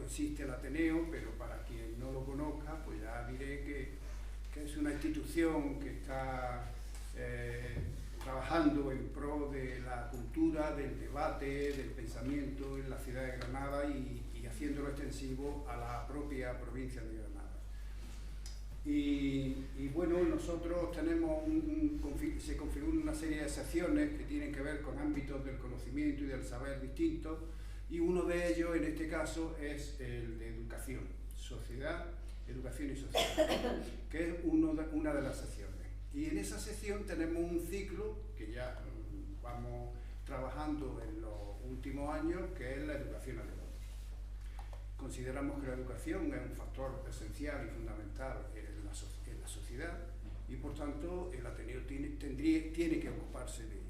existe el Ateneo, pero para quien no lo conozca, pues ya diré que es una institución que está trabajando en pro de la cultura, del debate, del pensamiento en la ciudad de Granada y haciéndolo extensivo a la propia provincia de Granada. Y bueno, nosotros tenemos se configuran una serie de secciones que tienen que ver con ámbitos del conocimiento y del saber distintos, y uno de ellos, en este caso, es el de educación, sociedad, educación y sociedad, que es una de las secciones. Y en esa sección tenemos un ciclo que ya vamos trabajando en los últimos años, que es la educación alemana. Consideramos que la educación es un factor esencial y fundamental en la sociedad y, por tanto, el Ateneo tiene que ocuparse de ello.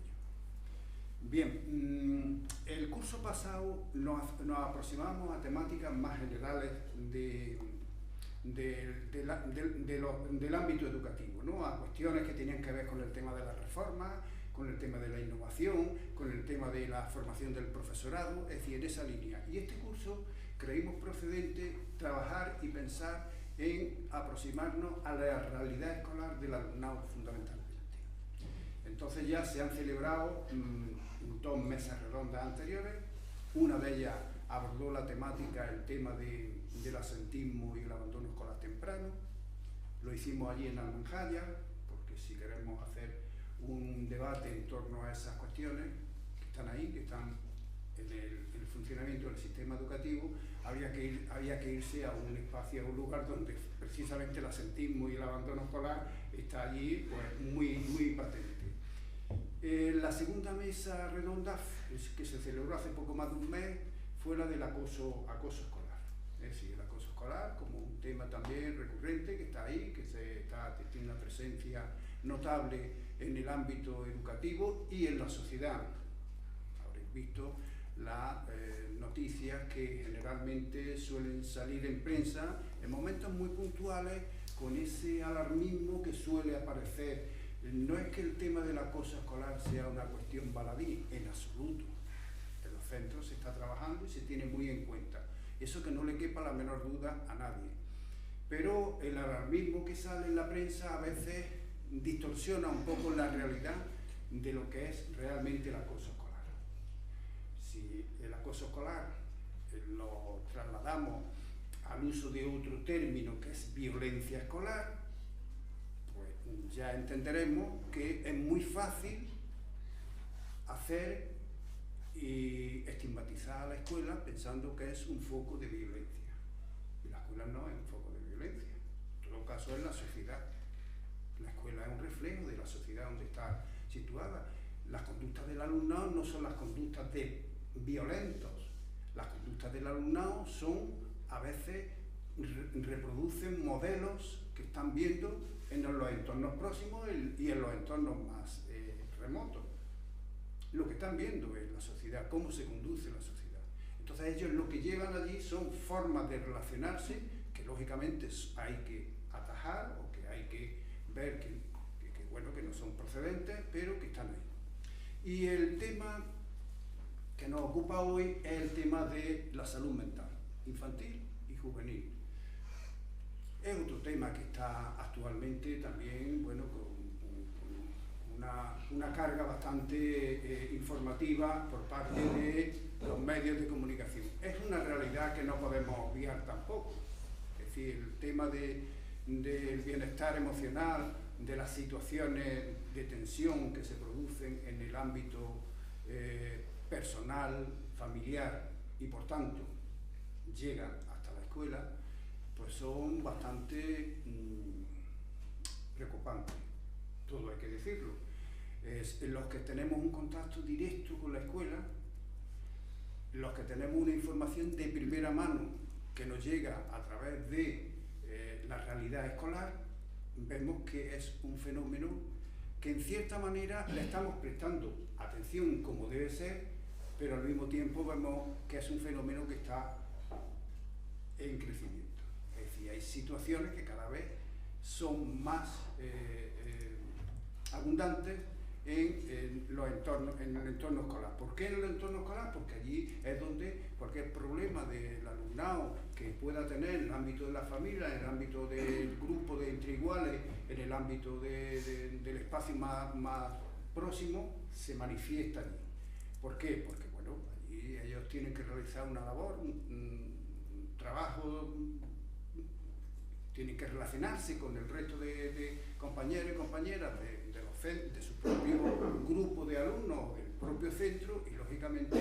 Bien, el curso pasado nos aproximamos a temáticas más generales del ámbito educativo, ¿no? A cuestiones que tenían que ver con el tema de la reforma, con el tema de la innovación, con el tema de la formación del profesorado, es decir, en esa línea. Y este curso creímos procedente trabajar y pensar en aproximarnos a la realidad escolar del alumnado fundamentalmente. Entonces ya se han celebrado 2 mesas redondas anteriores. Una de ellas abordó la temática, el tema del asentismo y el abandono escolar temprano. Lo hicimos allí en Almanjaya, porque si queremos hacer un debate en torno a esas cuestiones que están ahí, que están en el funcionamiento del sistema educativo, había que irse a un espacio, a un lugar donde precisamente el asentismo y el abandono escolar está allí pues muy patente. La segunda mesa redonda, que se celebró hace poco más de un mes, fue la del acoso escolar. Es decir, el acoso escolar como un tema también recurrente que está ahí, que tiene una presencia notable en el ámbito educativo y en la sociedad. Habréis visto las noticias que generalmente suelen salir en prensa en momentos muy puntuales con ese alarmismo que suele aparecer. No es que el tema del acoso escolar sea una cuestión baladí, en absoluto. En los centros se está trabajando y se tiene muy en cuenta. Eso que no le quepa la menor duda a nadie. Pero el alarmismo que sale en la prensa a veces distorsiona un poco la realidad de lo que es realmente el acoso escolar. Si el acoso escolar lo trasladamos al uso de otro término que es violencia escolar, pues ya entenderemos que es muy fácil hacer y estigmatizar a la escuela pensando que es un foco de violencia. Y la escuela no es un foco de violencia, en todo caso es la sociedad. La escuela es un reflejo de la sociedad donde está situada. Las conductas del alumnado no son las conductas de violentos. Las conductas del alumnado son, a veces, reproducen modelos que están viendo en los entornos próximos y en los entornos más remotos. Lo que están viendo es la sociedad, cómo se conduce la sociedad. Entonces ellos lo que llevan allí son formas de relacionarse que lógicamente hay que atajar o que hay que ver que no son procedentes, pero que están ahí. Y el tema que nos ocupa hoy es el tema de la salud mental, infantil y juvenil. Es otro tema que está actualmente también, con una carga bastante informativa por parte de los medios de comunicación. Es una realidad que no podemos obviar tampoco. Es decir, el tema del bienestar emocional, de las situaciones de tensión que se producen en el ámbito personal, familiar y por tanto llegan hasta la escuela, pues son bastante preocupantes, todo hay que decirlo. Los que tenemos un contacto directo con la escuela, los que tenemos una información de primera mano que nos llega a través de la realidad escolar, vemos que es un fenómeno que en cierta manera le estamos prestando atención como debe ser, pero al mismo tiempo vemos que es un fenómeno que está en crecimiento. Es decir, hay situaciones que cada vez son más abundantes en el entorno escolar. ¿Por qué en el entorno escolar? Porque allí es donde cualquier problema del alumnado que pueda tener en el ámbito de la familia, en el ámbito del grupo de entre iguales, en el ámbito del espacio más próximo, se manifiesta allí. ¿Por qué? Porque bueno, allí ellos tienen que realizar una labor, un trabajo, tienen que relacionarse con el resto de compañeros y compañeras de su propio grupo de alumnos, del propio centro, y lógicamente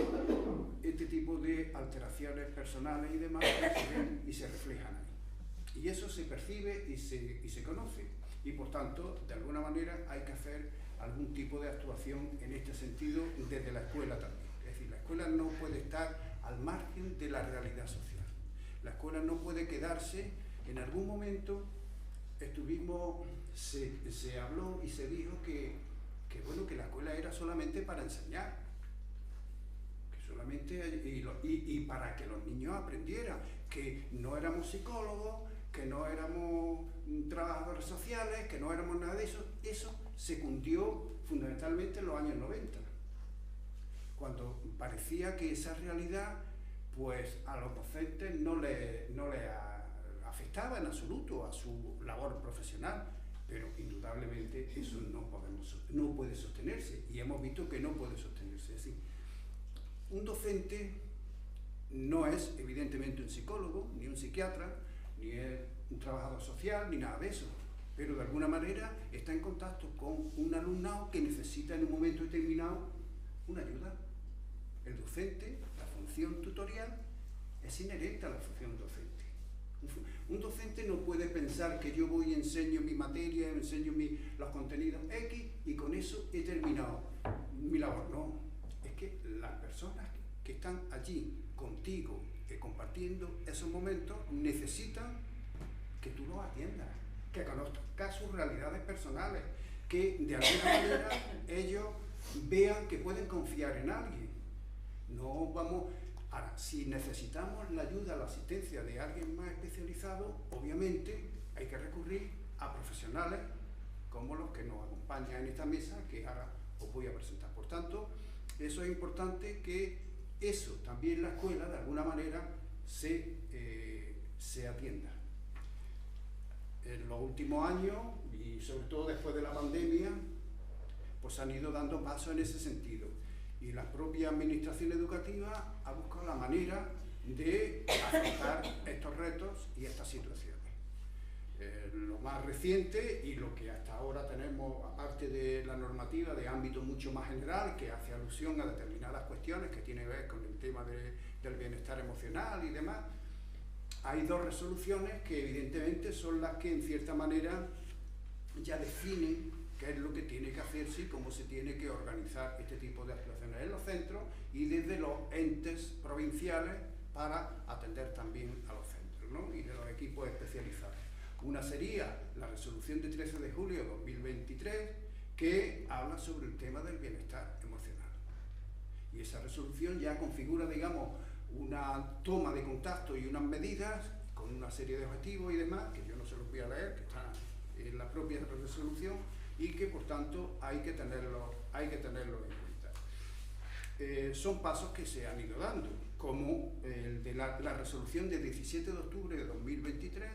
este tipo de alteraciones personales y demás se ven y se reflejan ahí. Y eso se percibe y se conoce, y por tanto, de alguna manera hay que hacer algún tipo de actuación en este sentido desde la escuela también. Es decir, la escuela no puede estar al margen de la realidad social. La escuela no puede quedarse. En algún momento se habló y se dijo que la escuela era solamente para enseñar, que solamente y para que los niños aprendieran, que no éramos psicólogos, que no éramos trabajadores sociales, que no éramos nada de eso. Eso se cundió fundamentalmente en los años 90, cuando parecía que esa realidad pues a los docentes no le afectaba en absoluto a su labor profesional, pero indudablemente eso no puede sostenerse, y hemos visto que no puede sostenerse así. Un docente no es evidentemente un psicólogo, ni un psiquiatra, ni es un trabajador social, ni nada de eso, pero de alguna manera está en contacto con un alumnado que necesita en un momento determinado una ayuda. El docente, la función tutorial, es inherente a la función docente. Un docente no puede pensar que yo voy y enseño mi materia, enseño los contenidos X y con eso he terminado mi labor. No, es que las personas que están allí contigo, compartiendo esos momentos, necesitan que tú los atiendas, que conozcas sus realidades personales, que de alguna manera ellos vean que pueden confiar en alguien. No vamos... Ahora, si necesitamos la ayuda, la asistencia de alguien más especializado, obviamente hay que recurrir a profesionales como los que nos acompañan en esta mesa, que ahora os voy a presentar. Por tanto, eso es importante, que eso también la escuela, de alguna manera, se atienda. En los últimos años, y sobre todo después de la pandemia, pues han ido dando pasos en ese sentido. Y la propia administración educativa ha buscado la manera de afrontar estos retos y estas situaciones. Lo más reciente y lo que hasta ahora tenemos, aparte de la normativa de ámbito mucho más general, que hace alusión a determinadas cuestiones que tienen que ver con el tema del bienestar emocional y demás, hay dos resoluciones que evidentemente son las que en cierta manera ya definen qué es lo que tiene que hacerse y cómo se tiene que organizar este tipo de actuaciones en los centros y desde los entes provinciales para atender también a los centros, ¿no? Y de los equipos especializados. Una sería la resolución de 13 de julio de 2023, que habla sobre el tema del bienestar emocional. Y esa resolución ya configura, digamos, una toma de contacto y unas medidas con una serie de objetivos y demás, que yo no se los voy a leer, que están en la propia resolución, y que por tanto hay que tenerlo en cuenta. Son pasos que se han ido dando, como el de la resolución de 17 de octubre de 2023,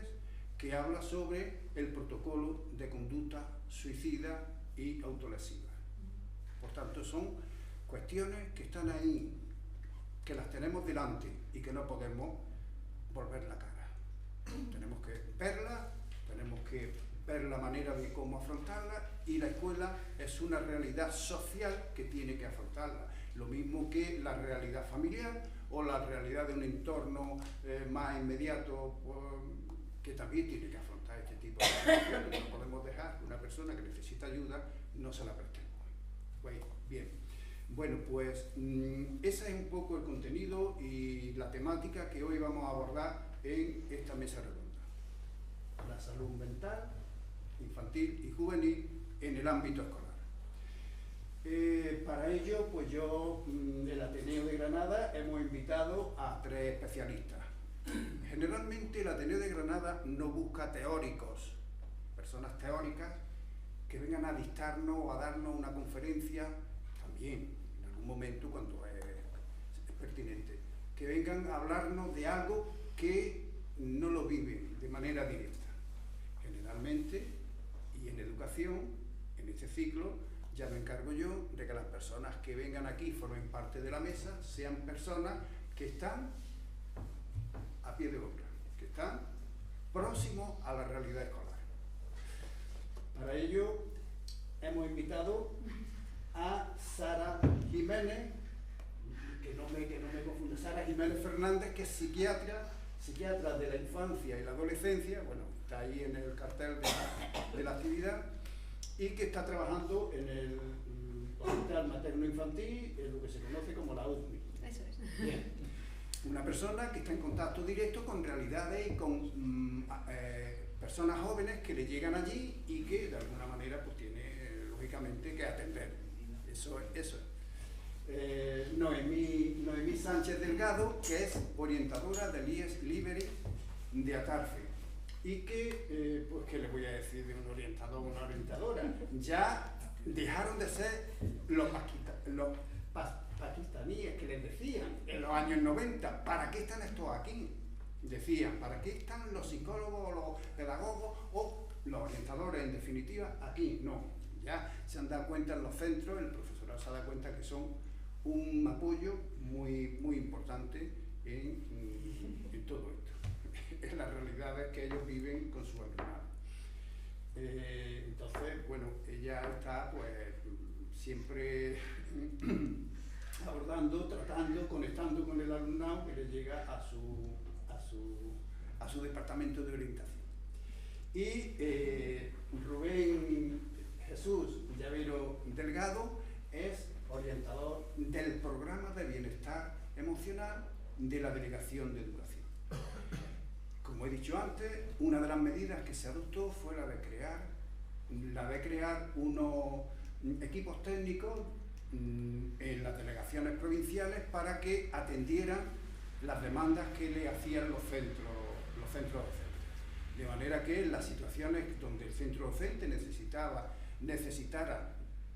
que habla sobre el protocolo de conducta suicida y autolesiva. Por tanto, son cuestiones que están ahí, que las tenemos delante y que no podemos volver la cara. Tenemos que verlas, tenemos que ver la manera de cómo afrontarla, y la escuela es una realidad social que tiene que afrontarla, lo mismo que la realidad familiar o la realidad de un entorno más inmediato, que también tiene que afrontar este tipo de situaciones. No podemos dejar que una persona que necesita ayuda no se la prestemos. Bien, bueno, pues ese es un poco el contenido y la temática que hoy vamos a abordar en esta mesa redonda: la salud mental infantil y juvenil en el ámbito escolar. Para ello, pues yo, el Ateneo de Granada, hemos invitado a 3 especialistas. Generalmente el Ateneo de Granada no busca teóricos, personas teóricas que vengan a dictarnos o a darnos una conferencia, también, en algún momento cuando es pertinente, que vengan a hablarnos de algo que no lo viven de manera directa. Generalmente, y en educación, en este ciclo, ya me encargo yo de que las personas que vengan aquí y formen parte de la mesa sean personas que están a pie de obra, que están próximos a la realidad escolar. Para ello hemos invitado a Sara Jiménez, que no me confunda, Sara Jiménez Fernández, que es psiquiatra de la infancia y la adolescencia, bueno, está ahí en el cartel de la actividad, y que está trabajando en el Hospital Materno Infantil, en lo que se conoce como la UCMI. Eso es. Bien. Una persona que está en contacto directo con realidades y con personas jóvenes que le llegan allí y que de alguna manera pues tiene lógicamente que atender. Eso es. Noemí Sánchez Delgado, que es orientadora del IES Liberty de Atarfe. Y que, pues, ¿qué les voy a decir de un orientador o una orientadora? Ya dejaron de ser los pakistaníes que les decían en los años 90, ¿para qué están estos aquí? Decían, ¿para qué están los psicólogos o los pedagogos o los orientadores, en definitiva, aquí? No, ya se han dado cuenta en los centros, el profesorado se ha dado cuenta que son un apoyo muy, muy importante en todo esto, en las realidades que ellos viven con su alumnado. Entonces, bueno, ella está pues siempre abordando, tratando, conectando con el alumnado que le llega a su departamento de orientación. Y Rubén Jesús Llavero Delgado es orientador del programa de bienestar emocional de la Delegación de Educación. Como he dicho antes, una de las medidas que se adoptó fue la de crear unos equipos técnicos en las delegaciones provinciales para que atendieran las demandas que le hacían los centros docentes. De manera que en las situaciones donde el centro docente necesitara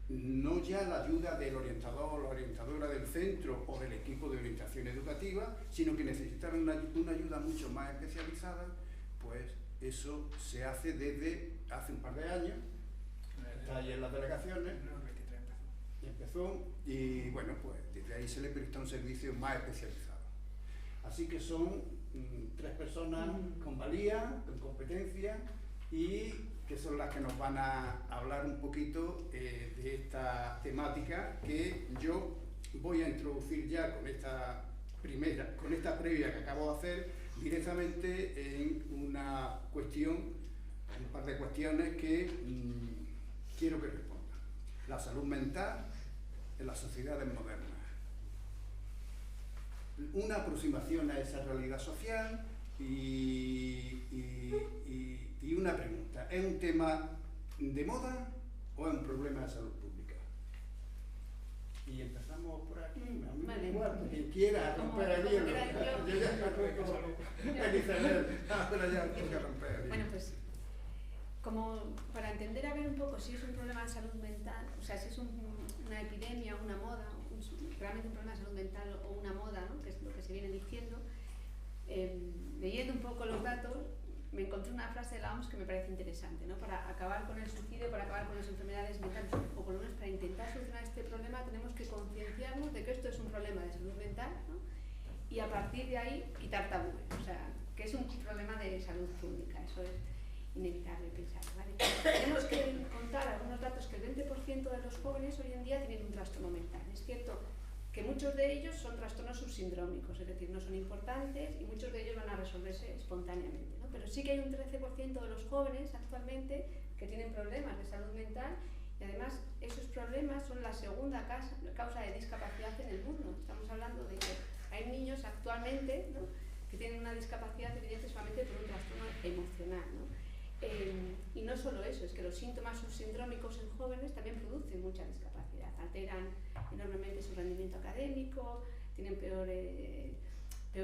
no ya la ayuda del orientador o la orientadora del centro o del equipo de orientación educativa, sino que necesitaran una ayuda mucho más especializada, pues eso se hace desde hace un par de años, está ahí en las delegaciones, empezó y bueno, pues desde ahí se le presta un servicio más especializado. Así que son 3 personas con valía, con competencia y que son las que nos van a hablar un poquito de esta temática que yo voy a introducir ya con esta previa que acabo de hacer directamente en una cuestión, un par de cuestiones que quiero que respondan. La salud mental en las sociedades modernas. Una aproximación a esa realidad social y una pregunta. ¿Es un tema de moda o es un problema de salud pública? Y empezamos por aquí. Vale. Igual, quien quiera romper el hielo. Yo ya me romper el hielo. Bueno, pues como para entender a ver un poco si es un problema de salud mental, o sea, si es una epidemia, una moda, realmente un problema de salud mental o una moda, ¿no? Que es lo que se viene diciendo, leyendo un poco los datos, me encontré una frase de la OMS que me parece interesante, ¿no? Para acabar con el suicidio, para acabar con las enfermedades mentales, o por lo menos para intentar solucionar este problema, tenemos que concienciarnos de que esto es un problema de salud mental, ¿no? Y a partir de ahí quitar tabúes, o sea, que es un problema de salud pública, eso es inevitable pensar, ¿vale? Tenemos que contar algunos datos que el 20% de los jóvenes hoy en día tienen un trastorno mental. Es cierto que muchos de ellos son trastornos subsindrómicos, es decir, no son importantes y muchos de ellos van a resolverse espontáneamente, ¿no? Pero sí que hay un 13% de los jóvenes actualmente que tienen problemas de salud mental y además esos problemas son la segunda causa de discapacidad en el mundo. Estamos hablando de que hay niños actualmente, ¿no?, que tienen una discapacidad evidente solamente por un trastorno emocional, ¿no? Y no solo eso, es que los síntomas subsindrómicos en jóvenes también producen mucha discapacidad, alteran enormemente su rendimiento académico, tienen peor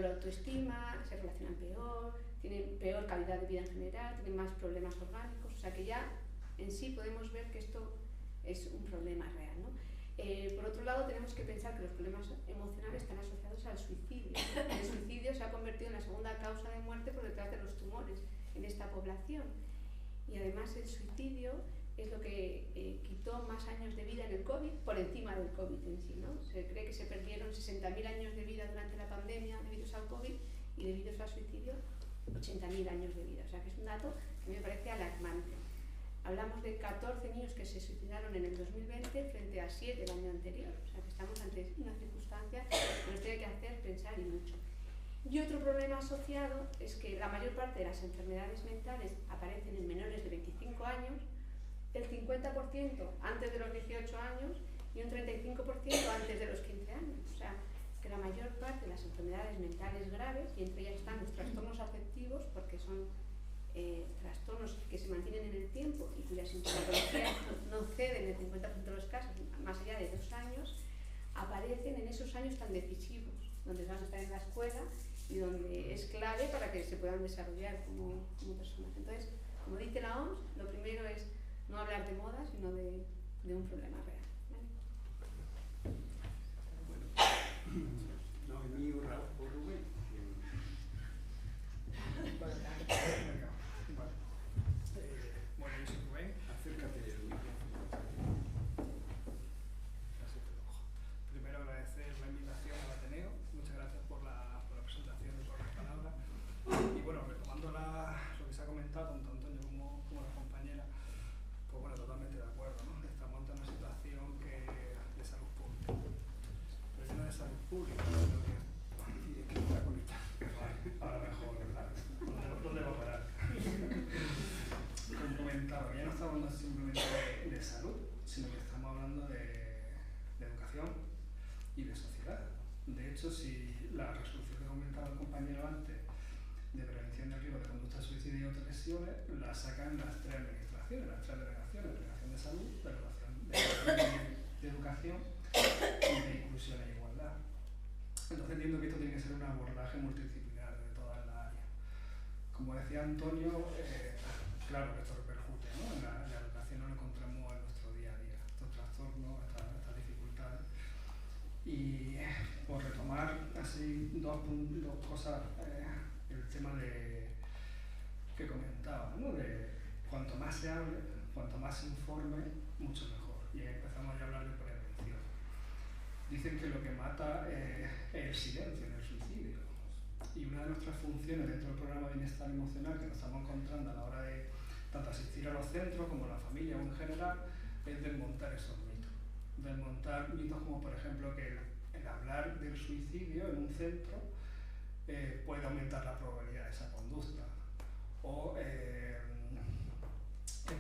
autoestima, se relacionan peor, tienen peor calidad de vida en general, tienen más problemas orgánicos, o sea que ya en sí podemos ver que esto es un problema real, ¿no? Por otro lado, tenemos que pensar que los problemas emocionales están asociados al suicidio. El suicidio se ha convertido en la segunda causa de muerte por detrás de los tumores en esta población. Y además el suicidio es lo que quitó más años de vida en el COVID, por encima del COVID en sí, ¿no? Se cree que se perdieron 60.000 años de vida durante la pandemia debido al COVID y debido al suicidio 80.000 años de vida. O sea que es un dato que me parece alarmante. Hablamos de 14 niños que se suicidaron en el 2020 frente a 7 el año anterior. O sea que estamos ante una circunstancia que nos tiene que hacer pensar y mucho. Y otro problema asociado es que la mayor parte de las enfermedades mentales aparecen en menores de 25 años, el 50% antes de los 18 años y un 35% antes de los 15 años. O sea, que la mayor parte de las enfermedades mentales graves, y entre ellas están los trastornos afectivos, porque son trastornos que se mantienen en el tiempo y cuya sintomatología no cede en el 50% de los casos, más allá de 2 años, aparecen en esos años tan decisivos, donde van a estar en la escuela y donde es clave para que se puedan desarrollar como personas. Entonces, como dice la OMS, lo primero es no hablar de moda, sino de un problema real. Bueno, no, el mío, Raúl, Rubén. Bueno, yo soy Rubén. Acércate de Rubén. Primero agradecer la invitación al Ateneo. Muchas gracias por la presentación y por las palabras. Y bueno, retomando lo que se ha comentado tanto Antonio como la compañera, pues bueno, totalmente de acuerdo, ¿no? Estamos ante una situación de salud pública. Pero ya no de salud pública, sino que Está conectado. ahora mejor, ¿verdad? ¿Dónde va a parar? Como comentaba, ya no estamos hablando simplemente de salud, sino que estamos hablando de educación y de sociedad. De hecho, si la resolución que comentaba el compañero antes de prevención de riesgo de conducta suicida y autolesiones la sacan las 3 administraciones, las 3 delegaciones: delegación de salud, delegación de educación y de inclusión e igualdad. Entonces entiendo que esto tiene que ser un abordaje multidisciplinario de todas las áreas. Como decía Antonio, claro que esto repercute, ¿no? En la educación nos encontramos en nuestro día a día, estos trastornos, estas dificultades. Y por retomar así dos cosas, el tema que comentaba, ¿no? De cuanto más se hable, cuanto más se informe, mucho mejor. Y ahí empezamos ya a hablar de prevención. Dicen que lo que mata es el silencio en el suicidio. Y una de nuestras funciones dentro del programa de bienestar emocional que nos estamos encontrando a la hora de tanto asistir a los centros como a la familia o en general es desmontar esos mitos. Desmontar mitos como por ejemplo que el hablar del suicidio en un centro puede aumentar la probabilidad de esa conducta. O que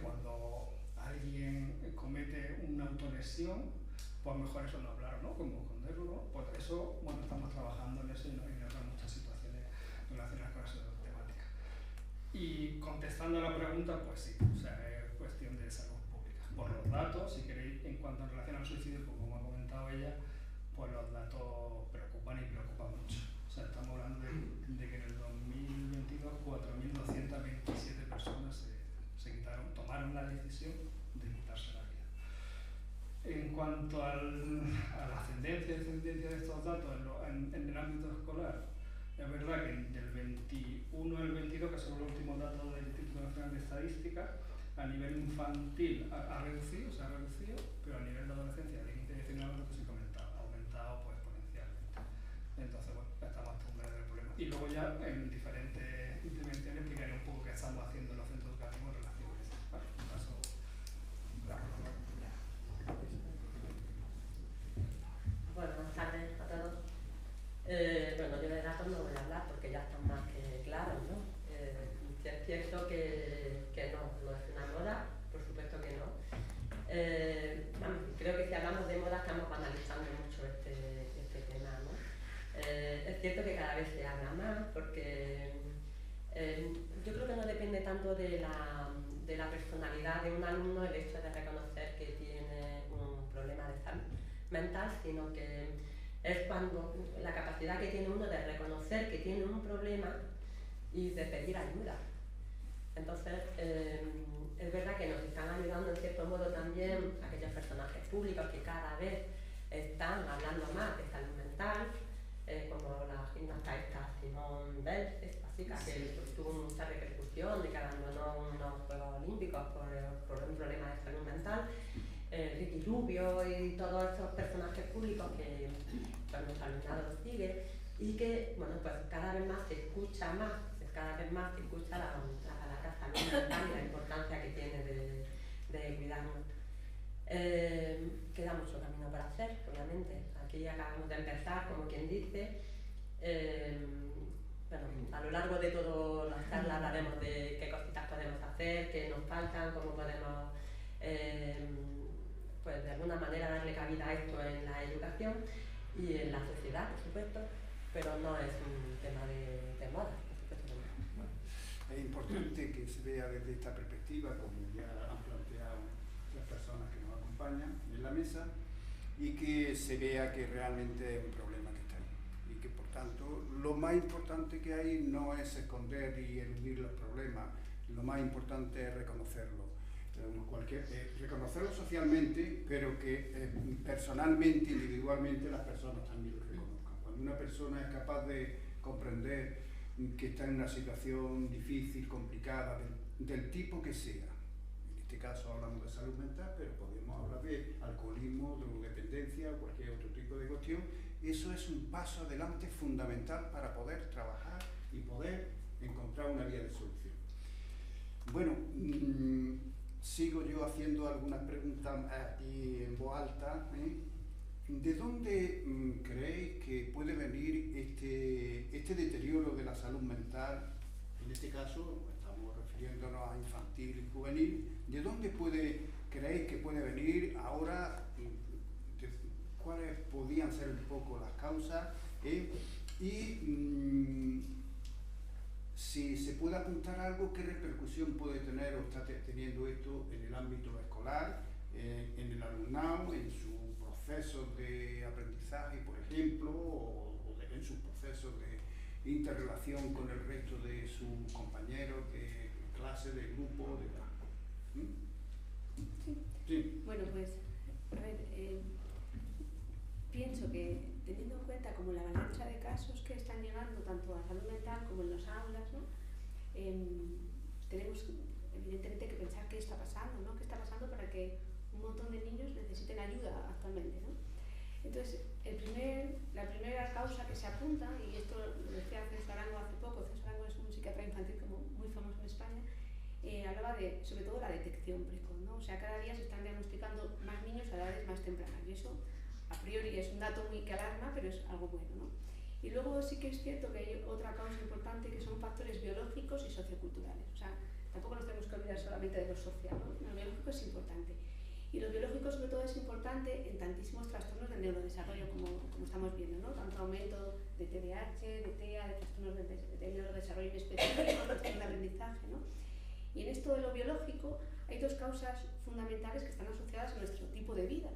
cuando alguien comete una autolesión, pues mejor eso no hablar, ¿no? Como esconderlo, ¿no? Pues eso, bueno, estamos trabajando en eso y en otras muchas situaciones relacionadas con esa temática. Y contestando a la pregunta, pues sí, o sea, es cuestión de salud pública. Por los datos, si queréis, en cuanto en relación al suicidio, pues como ha comentado ella, pues los datos preocupan y preocupan mucho. O sea, estamos hablando de que en el 2022 4.227 personas tomaron la decisión de quitarse la vida. En cuanto a la ascendencia y descendencia de estos datos en el ámbito escolar, es verdad que del 21 al 22, que son los últimos datos del Instituto Nacional de Estadística, a nivel infantil ha reducido, pero a nivel de adolescencia, de 15 a 19, lo que se comentaba, ha aumentado pues, exponencialmente. Entonces, bueno, estamos ante un verdadero problema. Y luego ya en diferentes intervenciones explicaré un poco qué estamos haciendo en los centros educativos en relación a eso. ¿Vale? Un paso. Bueno, buenas tardes a todos. Bueno, yo de datos no voy a hablar porque ya están más que claros, ¿no? Es cierto que no es una moda, por supuesto que no. Creo que si hablamos de moda estamos banalizando mucho este tema, ¿no? Es cierto que cada vez se habla más porque yo creo que no depende tanto de la personalidad de un alumno el hecho de reconocer que tiene un problema de salud mental, sino que es cuando la capacidad que tiene uno de reconocer que tiene un problema y de pedir ayuda. Entonces, es verdad que nos están ayudando en cierto modo también aquellos personajes públicos que cada vez están hablando más de salud mental, como la gimnasta esta Simone Biles, esta chica que tuvo mucha repercusión de que abandonó unos Juegos Olímpicos por un problema de salud mental, Ricky Rubio y todos esos personajes públicos que pues, nuestro alumnado sigue y que, bueno, pues cada vez más se escucha la palabra salud mental y la importancia que tiene de cuidarnos. Queda mucho camino por hacer, obviamente. Aquí acabamos de empezar, como quien dice. Bueno, a lo largo de todas las charlas hablaremos de qué cositas podemos hacer, qué nos faltan, cómo podemos, pues de alguna manera darle cabida a esto en la educación y en la sociedad, por supuesto, pero no es un tema de moda, por supuesto. Es importante que se vea desde esta perspectiva, como ya han planteado las personas que nos acompañan en la mesa, y que se vea que realmente es un problema que está ahí. Y que por tanto, lo más importante que hay no es esconder y eludir los problemas, lo más importante es reconocerlo. Reconocerlo socialmente, pero que personalmente, individualmente, las personas también lo reconozcan. Cuando una persona es capaz de comprender que está en una situación difícil, complicada, del tipo que sea. En este caso hablamos de salud mental, pero podemos hablar de alcoholismo, drogodependencia o cualquier otro tipo de cuestión. Eso es un paso adelante fundamental para poder trabajar y poder encontrar una vía de solución. Bueno, sigo yo haciendo algunas preguntas aquí en voz alta. ¿De dónde creéis que puede venir este deterioro de la salud mental? En este caso, estamos refiriéndonos a infantil y juvenil. ¿De dónde creéis que puede venir ahora? ¿Cuáles podían ser un poco las causas? Si se puede apuntar algo, ¿qué repercusión puede tener o está teniendo esto en el ámbito escolar, en el alumnado, en su procesos de aprendizaje, por ejemplo, o en sus procesos de interrelación con el resto de sus compañeros de clase, de grupo, de... Sí. Bueno, pues, a ver, pienso que teniendo en cuenta como la avalancha de casos que están llegando tanto a salud mental como en las aulas, ¿no? Tenemos evidentemente que pensar qué está pasando, ¿no? ¿Qué está pasando para que un montón de niños necesiten ayuda actualmente, ¿no? Entonces, la primera causa que se apunta, y esto lo decía César Arango hace poco, César Arango es un psiquiatra infantil como muy famoso en España, hablaba de, sobre todo, la detección precoz, ¿no? O sea, cada día se están diagnosticando más niños a edades más tempranas, y eso, a priori, es un dato que alarma, pero es algo bueno, ¿no? Y luego sí que es cierto que hay otra causa importante que son factores biológicos y socioculturales. O sea, tampoco nos tenemos que olvidar solamente de lo social, ¿no? Lo biológico es importante. Y lo biológico sobre todo es importante en tantísimos trastornos del neurodesarrollo como estamos viendo, ¿no? Tanto aumento de TDAH, de TEA, de trastornos de neurodesarrollo específico, trastornos de aprendizaje, ¿no? Y en esto de lo biológico hay dos causas fundamentales que están asociadas a nuestro tipo de vida.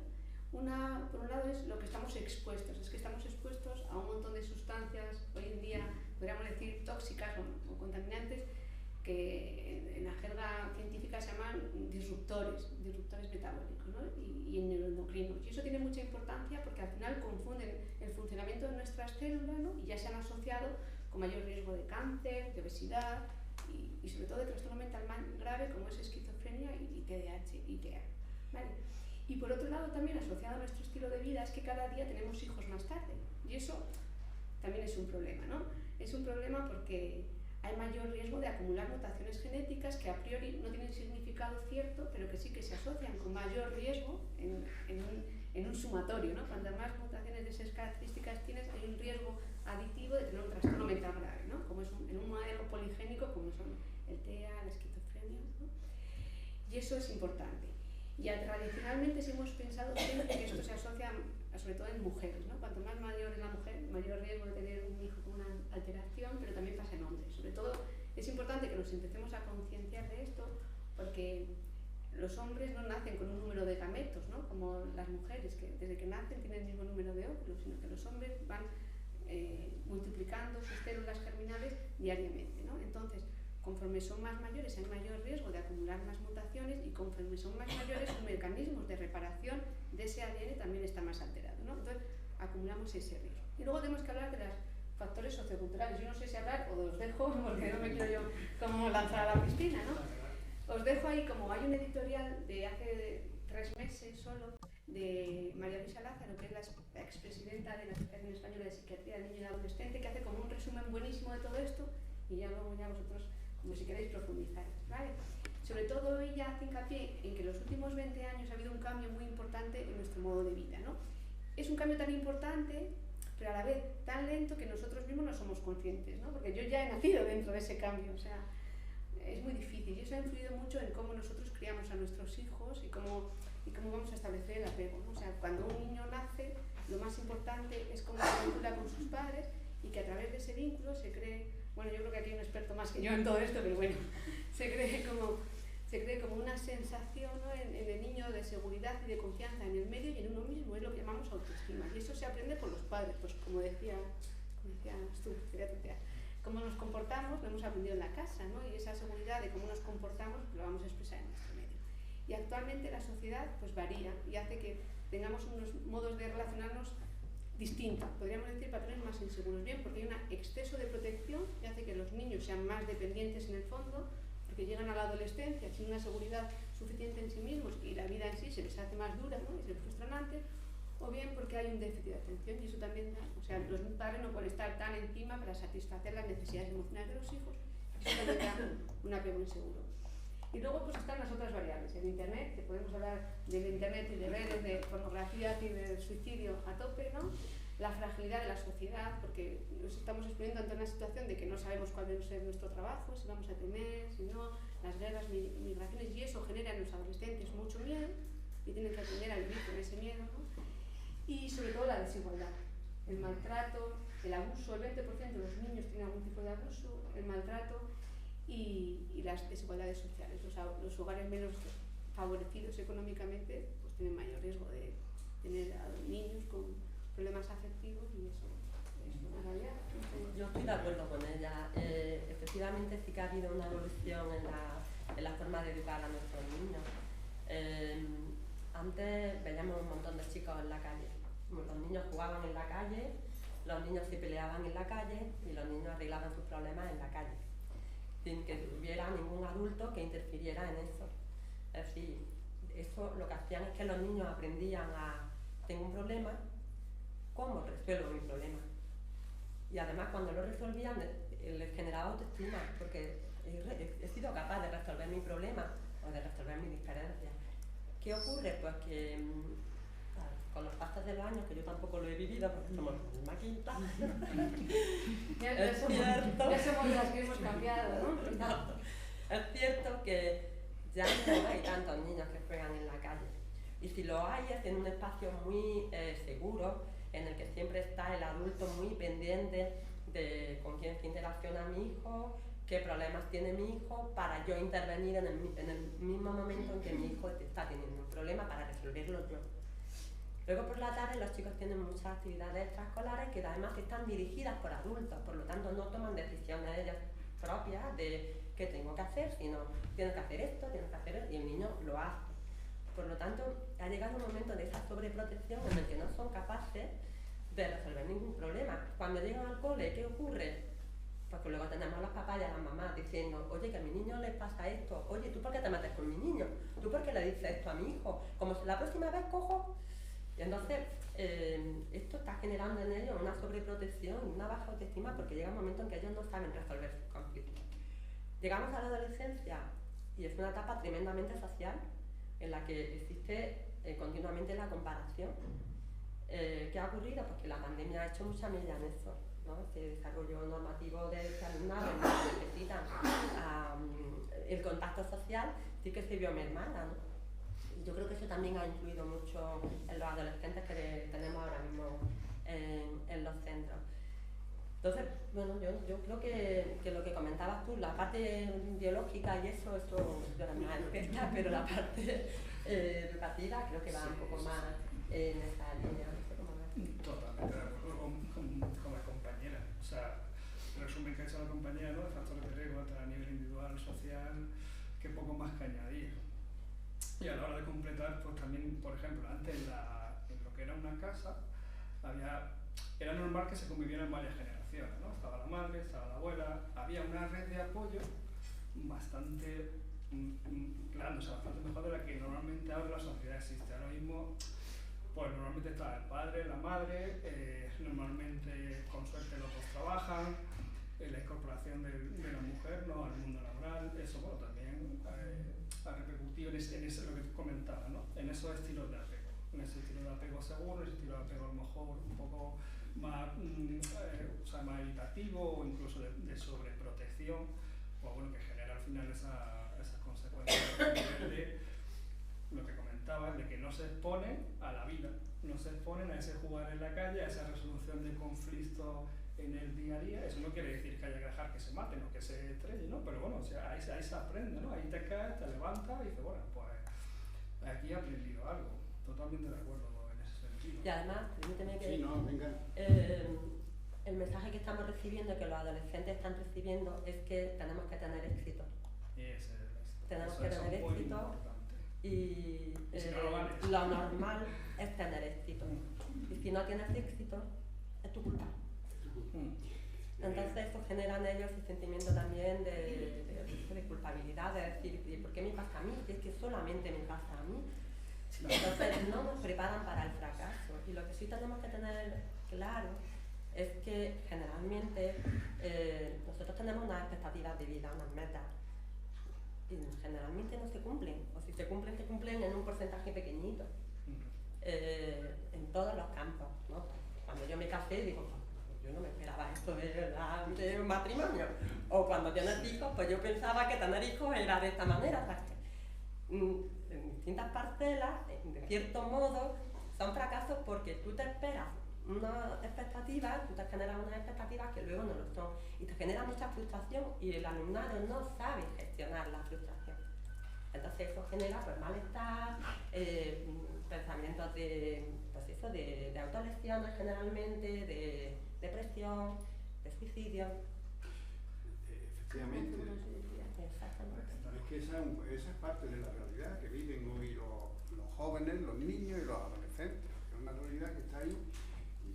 Una, por un lado, es lo que estamos expuestos. Es que estamos expuestos a un montón de sustancias, hoy en día podríamos decir tóxicas o contaminantes, que en la jerga científica se llaman disruptores metabólicos, ¿no? y neuroendocrinos. Y eso tiene mucha importancia porque al final confunden el funcionamiento de nuestras células, ¿no? Y ya se han asociado con mayor riesgo de cáncer, de obesidad y sobre todo de trastorno mental grave como es esquizofrenia y TDAH y TEA. ¿Vale? Y por otro lado también asociado a nuestro estilo de vida es que cada día tenemos hijos más tarde. Y eso también es un problema, ¿no? Es un problema porque hay mayor riesgo de acumular mutaciones genéticas que a priori no tienen significado cierto, pero que sí que se asocian con mayor riesgo en un sumatorio, ¿no? Cuanto más mutaciones de esas características tienes, hay un riesgo aditivo de tener un trastorno mental grave, ¿no? Como es en un modelo poligénico como son el TEA, la esquizofrenia, ¿no? Y eso es importante. Ya tradicionalmente sí hemos pensado siempre que esto se asocia sobre todo en mujeres, ¿no? Cuanto más mayor es la mujer, mayor riesgo de tener un hijo con una alteración, pero también pasa en hombres. Sobre todo es importante que nos empecemos a concienciar de esto porque los hombres no nacen con un número de gametos, ¿no? Como las mujeres, que desde que nacen tienen el mismo número de óvulos, sino que los hombres van multiplicando sus células germinales diariamente, ¿no? Entonces, conforme son más mayores hay mayor riesgo de acumular más mutaciones y conforme son más mayores sus mecanismos de reparación de ese ADN también está más alterado, ¿no? Entonces acumulamos ese riesgo. Y luego tenemos que hablar de los factores socioculturales. Yo no sé si hablar o os dejo, porque no me quiero yo como lanzar a la piscina, ¿no? Os dejo ahí, como hay un editorial de hace 3 meses solo, de María Luisa Lázaro, que es la expresidenta de la Asociación Española de Psiquiatría del Niño y Adolescente, que hace como un resumen buenísimo de todo esto, y ya luego ya vosotros, como si queréis, profundizáis, ¿vale? Sobre todo ella hace hincapié en que en los últimos 20 años ha habido un cambio muy importante en nuestro modo de vida, ¿no? Es un cambio tan importante, pero a la vez tan lento que nosotros mismos no somos conscientes, ¿no? Porque yo ya he nacido dentro de ese cambio, o sea, es muy difícil y eso ha influido mucho en cómo nosotros criamos a nuestros hijos y cómo vamos a establecer el apego, ¿no? O sea, cuando un niño nace, lo más importante es cómo se vincula con sus padres y que a través de ese vínculo se cree, bueno, yo creo que aquí hay un experto más que yo en todo esto, pero bueno, se cree como una sensación, ¿no? en el niño de seguridad y de confianza en el medio y en uno mismo, es lo que llamamos autoestima. Y eso se aprende por los padres, pues como decías tú, cómo nos comportamos lo hemos aprendido en la casa, ¿no? Y esa seguridad de cómo nos comportamos lo vamos a expresar en nuestro medio. Y actualmente la sociedad pues varía y hace que tengamos unos modos de relacionarnos distintos, podríamos decir patrones más inseguros, bien porque hay un exceso de protección y hace que los niños sean más dependientes en el fondo, porque llegan a la adolescencia sin una seguridad suficiente en sí mismos y la vida en sí se les hace más dura, ¿no? Y se les frustranante, o bien porque hay un déficit de atención y eso también da, o sea, los padres no pueden estar tan encima para satisfacer las necesidades emocionales de los hijos, eso también da un apego inseguro. Y luego pues están las otras variables, el internet, que podemos hablar del internet y de redes, de pornografía y del suicidio a tope, ¿no? La fragilidad de la sociedad, porque nos estamos exponiendo ante una situación de que no sabemos cuál va a ser nuestro trabajo, si vamos a tener, si no, las guerras, migraciones, y eso genera en los adolescentes mucho miedo y tienen que aprender a vivir con ese miedo, ¿no? Y sobre todo la desigualdad, el maltrato, el abuso, el 20% de los niños tienen algún tipo de abuso, el maltrato y las desigualdades sociales. Los hogares menos favorecidos económicamente pues tienen mayor riesgo de tener a los niños con problemas afectivos y eso es una realidad. Yo estoy de acuerdo con ella. Efectivamente sí que ha habido una evolución en la forma de educar a nuestros niños. Antes veíamos un montón de chicos en la calle. Los niños jugaban en la calle, los niños se peleaban en la calle y los niños arreglaban sus problemas en la calle, sin que hubiera ningún adulto que interfiriera en eso. Es decir, eso lo que hacían es que los niños aprendían a, tengo un problema, ¿cómo resuelvo mi problema? Y además cuando lo resolvían les generaba autoestima, porque he sido capaz de resolver mi problema o de resolver mi diferencia. ¿Qué ocurre? Pues que con los pasos de los años, que yo tampoco lo he vivido porque somos una quinta, ya somos las que hemos cambiado, ¿no? Es cierto que ya no hay tantos niños que juegan en la calle. Y si lo hay, es en un espacio muy seguro, en el que siempre está el adulto muy pendiente de con quién se interacciona mi hijo, qué problemas tiene mi hijo, para yo intervenir en el mismo momento en que mi hijo está teniendo un problema para resolverlo yo. Luego por la tarde los chicos tienen muchas actividades extraescolares que además están dirigidas por adultos, por lo tanto no toman decisiones ellos propias de qué tengo que hacer, sino tienes que hacer esto, tienes que hacer esto, y el niño lo hace. Por lo tanto, ha llegado un momento de esa sobreprotección en el que no son capaces de resolver ningún problema. Cuando llegan al cole, ¿qué ocurre? Pues que luego tenemos a los papás y a las mamás diciendo, oye, que a mi niño le pasa esto, oye, ¿tú por qué te metes con mi niño? ¿Tú por qué le dices esto a mi hijo? Como si la próxima vez cojo... Y entonces, esto está generando en ellos una sobreprotección y una baja autoestima porque llega un momento en que ellos no saben resolver sus conflictos. Llegamos a la adolescencia y es una etapa tremendamente social en la que existe continuamente la comparación. ¿Qué ha ocurrido? Pues que la pandemia ha hecho mucha mella en eso, ¿no? Este desarrollo normativo de este alumnado en el que necesitan el contacto social sí que se vio mermada, ¿no? Yo creo que eso también ha influido mucho en los adolescentes que tenemos ahora mismo en los centros. Entonces, bueno, yo creo que lo que comentabas tú, la parte biológica y eso yo era más experta, pero la parte educativa creo que va un poco más en esa línea. Totalmente de acuerdo con la compañera. O sea, resumen que ha hecho la compañera, ¿no? De factores de riesgo a nivel individual, social, que poco más que añadir. Y a la hora de completar, pues también, por ejemplo, antes en lo que era una casa, era normal que se convivieran varias generaciones, ¿no? Estaba la madre, estaba la abuela, había una red de apoyo bastante grande, o sea, bastante mejor de la que normalmente ahora la sociedad existe. Ahora mismo, pues normalmente está el padre, la madre, normalmente con suerte los dos trabajan, la incorporación de la mujer, ¿no?, al mundo laboral, eso, bueno, también ha repercutido en eso lo que comentaba, ¿no?, en esos estilos de apego, en ese estilo de apego seguro, ese estilo de apego a lo mejor un poco más, o sea, más evitativo o incluso de sobreprotección, pues bueno, que genera al final esas consecuencias de lo que comentabas, de que no se exponen a la vida, no se exponen a ese jugar en la calle, a esa resolución de conflictos en el día a día. Eso no quiere decir que haya que dejar que se maten o que se estrellen, ¿no? Pero bueno, o sea, ahí se aprende, ¿no? Ahí te caes, te levantas y dices, bueno, pues aquí he aprendido algo. Totalmente de acuerdo en ese sentido. Y además, permíteme que... Sí, no, venga. El mensaje que estamos recibiendo, que los adolescentes están recibiendo, es que tenemos que tener éxito. Tenemos que tener éxito y si no lo vales, lo normal es tener éxito. Y si no tienes éxito, es tu culpa. Entonces eso genera en ellos el sentimiento también de culpabilidad, de decir, ¿y por qué me pasa a mí? Si es que solamente me pasa a mí. Entonces no nos preparan para el fracaso. Y lo que sí tenemos que tener claro es que generalmente nosotros tenemos unas expectativas de vida, unas metas, y generalmente no se cumplen, o si se cumplen en un porcentaje pequeñito, en todos los campos, ¿no? Cuando yo me casé digo, yo no me esperaba esto de un matrimonio, o cuando tienes hijos, pues yo pensaba que tener hijos era de esta manera, o sea, que, en distintas parcelas, de cierto modo, son fracasos porque tú te esperas unas expectativas, tú te generas unas expectativas que luego no lo son, y te genera mucha frustración y el alumnado no sabe gestionar la frustración. Entonces eso genera pues malestar, pensamientos de autolesiones generalmente, de depresión, de suicidio. Efectivamente. Exactamente. Es que esa es parte de la realidad que viven hoy los jóvenes, los niños y los adolescentes. Es una realidad que está ahí.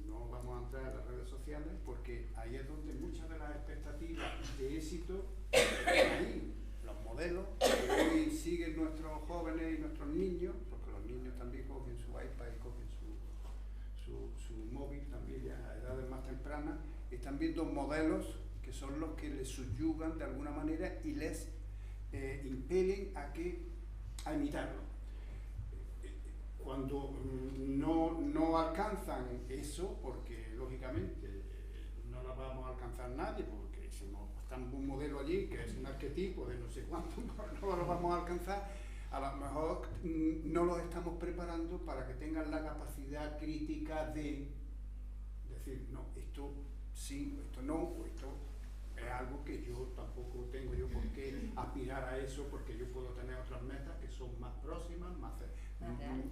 No vamos a entrar en las redes sociales porque ahí es donde muchas de las expectativas de éxito están ahí. Los modelos que hoy siguen nuestros jóvenes y nuestros niños, porque los niños también cogen su iPad y cogen su móvil también ya a edades más tempranas, están viendo modelos que son los que les subyugan de alguna manera y les impelen a imitarlo. Cuando no alcanzan eso, porque lógicamente no lo vamos a alcanzar nadie, porque si no estamos un modelo allí que es un arquetipo de no sé cuánto, no lo vamos a alcanzar, a lo mejor no los estamos preparando para que tengan la capacidad crítica de decir, no, esto sí, esto no, o esto es algo que yo tampoco tengo yo por qué aspirar a eso, porque yo puedo tener otras metas que son más próximas, más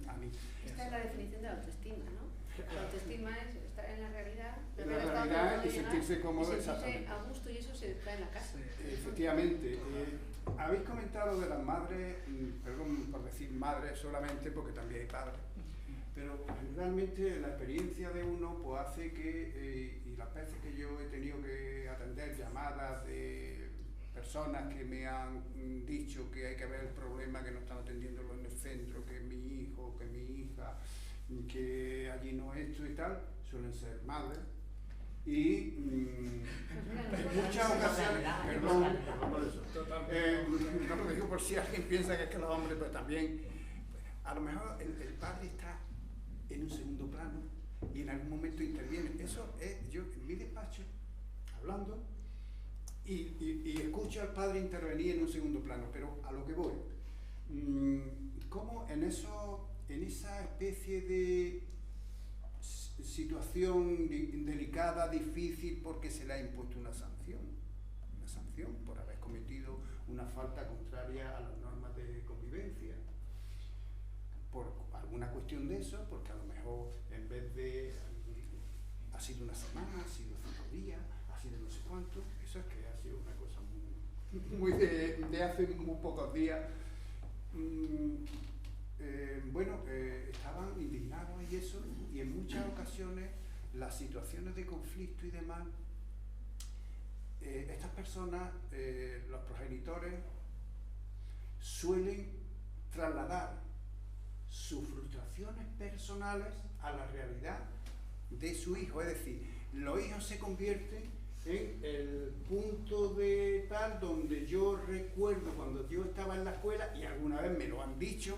a mí. Esta es la definición de autoestima, ¿no? La autoestima es estar en la realidad, en la realidad y sentirse cómodo, y sentirse a gusto, y eso se trae en la casa. Sí. Efectivamente. Habéis comentado de las madres, perdón por decir madres solamente porque también hay padres, pero realmente la experiencia de uno pues hace que, y las veces que yo he tenido que atender llamadas de personas que me han dicho que hay que ver el problema, que no están atendiéndolo en el centro, que es mi hijo, que mi hija, que allí no esto y tal, suelen ser madres. Y en muchas ocasiones, perdón por eso, no lo digo por si alguien piensa que es que los hombres, pero también, a lo mejor el padre está en un segundo plano y en algún momento interviene. Eso es yo en mi despacho, hablando, y escucho al padre intervenir en un segundo plano, pero a lo que voy, ¿cómo en esa especie de situación delicada, difícil, porque se le ha impuesto una sanción por haber cometido una falta contraria a las normas de convivencia, por alguna cuestión de eso, porque a lo mejor en vez de ha sido una semana, ha sido 5 días, ha así de no sé cuánto. Eso es que ha sido una cosa muy de hace muy pocos días. Estaban indignados y eso, y en muchas ocasiones las situaciones de conflicto y demás, estas personas, los progenitores, suelen trasladar sus frustraciones personales a la realidad de su hijo. Es decir, los hijos se convierten en el punto de tal donde yo recuerdo cuando yo estaba en la escuela, y alguna vez me lo han dicho,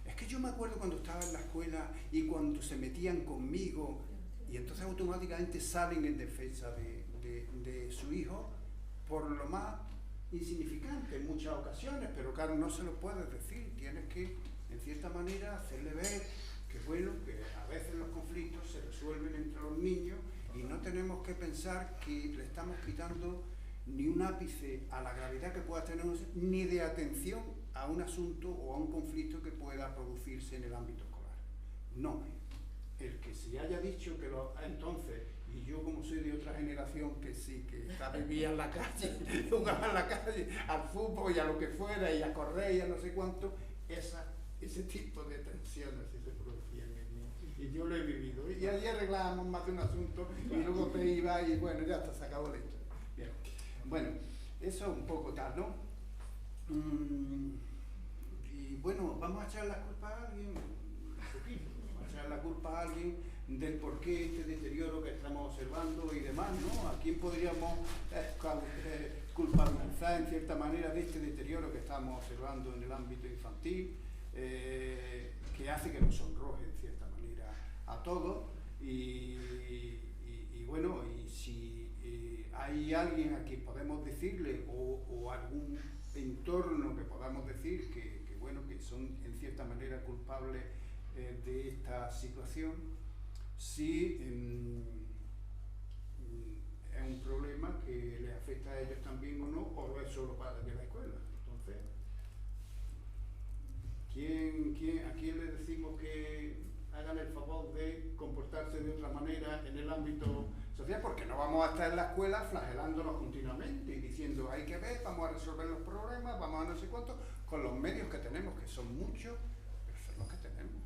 es que yo me acuerdo cuando estaba en la escuela y cuando se metían conmigo, y entonces automáticamente salen en defensa de su hijo por lo más insignificante en muchas ocasiones, pero claro, no se lo puedes decir, tienes que en cierta manera hacerle ver que bueno, que a veces los conflictos se resuelven entre los niños y no tenemos que pensar que le estamos quitando ni un ápice a la gravedad que pueda tener, ni de atención a un asunto o a un conflicto que pueda producirse en el ámbito escolar. No, el que se haya dicho que entonces, y yo como soy de otra generación que sí, que vivía en la calle, jugaba en la calle al fútbol y a lo que fuera, y a correr y a no sé cuánto, ese tipo de tensiones sí se producían en mí. Y yo lo he vivido. Y allí arreglábamos más de un asunto y luego te iba y bueno, ya hasta se acabó la historia. Bien. Bueno, eso es un poco tal, ¿no? Y bueno, vamos a echar la culpa a alguien, vamos a echar la culpa a alguien del por qué este deterioro que estamos observando y demás, ¿no? ¿A quién podríamos culpabilizar en cierta manera de este deterioro que estamos observando en el ámbito infantil, que hace que nos sonroje en cierta manera a todos? Y bueno, y si hay alguien a quien podemos decirle o algún entorno que podamos decir que bueno, que son en cierta manera culpables de esta situación, si es un problema que les afecta a ellos también o no, o es solo para de la escuela. Entonces, ¿a quién le decimos que hagan el favor de comportarse de otra manera en el ámbito social? Porque no vamos a estar en la escuela flagelándonos continuamente y diciendo hay que ver, vamos a resolver los problemas, vamos a no sé cuánto, con los medios que tenemos, que son muchos, pero son los que tenemos.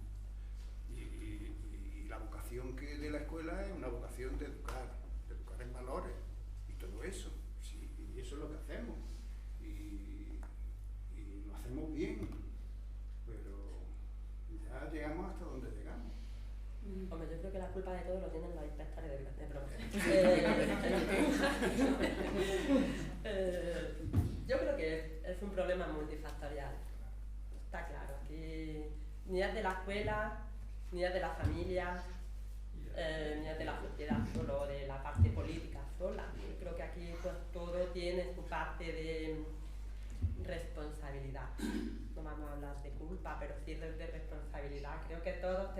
Y la vocación que de la escuela es una vocación de educar en valores y todo eso. Sí, y eso es lo que hacemos. Y lo hacemos bien, pero ya llegamos hasta donde llegamos. Hombre, yo creo que la culpa de todo lo tienen los inspectores de yo creo que es un problema multifactorial. Está claro, aquí ni es de la escuela, ni es de la familia, ni es de la sociedad solo, de la parte política sola. Yo creo que aquí pues todo tiene su parte de responsabilidad. No vamos a hablar de culpa, pero sí de responsabilidad. Creo que todos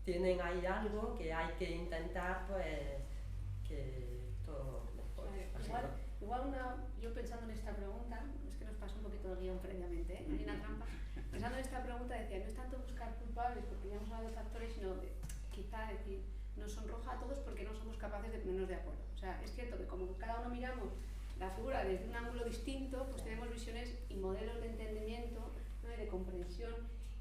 tienen ahí algo que hay que intentar, pues, que todo mejore. Igual yo pensando en esta pregunta, es que nos pasó un poquito el guión previamente, ¿eh? Hay una trampa. Pensando en esta pregunta decía, no es tanto buscar culpables, porque ya hemos hablado de factores, sino quizá decir, nos sonroja a todos porque no somos capaces de ponernos de acuerdo. O sea, es cierto que como cada uno miramos la figura desde un ángulo distinto, pues tenemos visiones y modelos de entendimiento, ¿no? Y de comprensión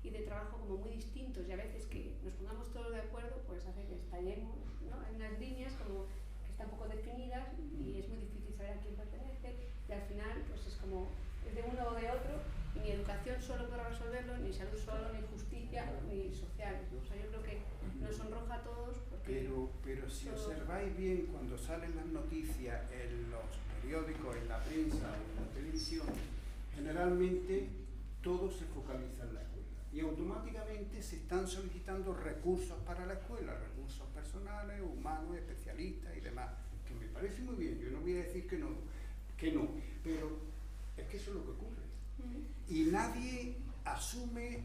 y de trabajo como muy distintos, y a veces que nos pongamos todos de acuerdo pues hace que estallemos, ¿no? Hay unas líneas como que están poco definidas y es muy difícil saber a quién pertenece, y al final pues es como es de uno o de otro, y ni educación solo podrá resolverlo, ni salud solo, ni justicia, ni social, ¿no? O sea, yo creo que nos sonroja a todos porque... Pero si observáis bien, cuando salen las noticias en los periódicos, en la prensa, en la televisión, generalmente todo se focaliza en la escuela. Y automáticamente se están solicitando recursos para la escuela, recursos personales, humanos, especialistas y demás, que me parece muy bien. Yo no voy a decir que no, pero es que eso es lo que ocurre. Y nadie asume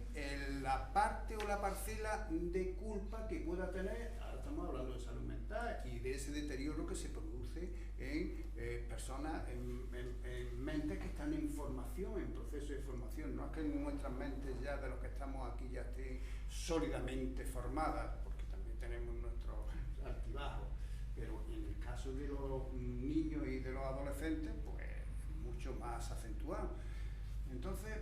la parte o la parcela de culpa que pueda tener. Ahora estamos hablando de salud mental y de ese deterioro que se produce en personas, en mentes que están en formación, en proceso de formación. No es que nuestras mentes ya de los que estamos aquí ya estén sólidamente formadas, porque también tenemos nuestros altibajos, pero en el caso caso de los niños y de los adolescentes, pues mucho más acentuado. Entonces,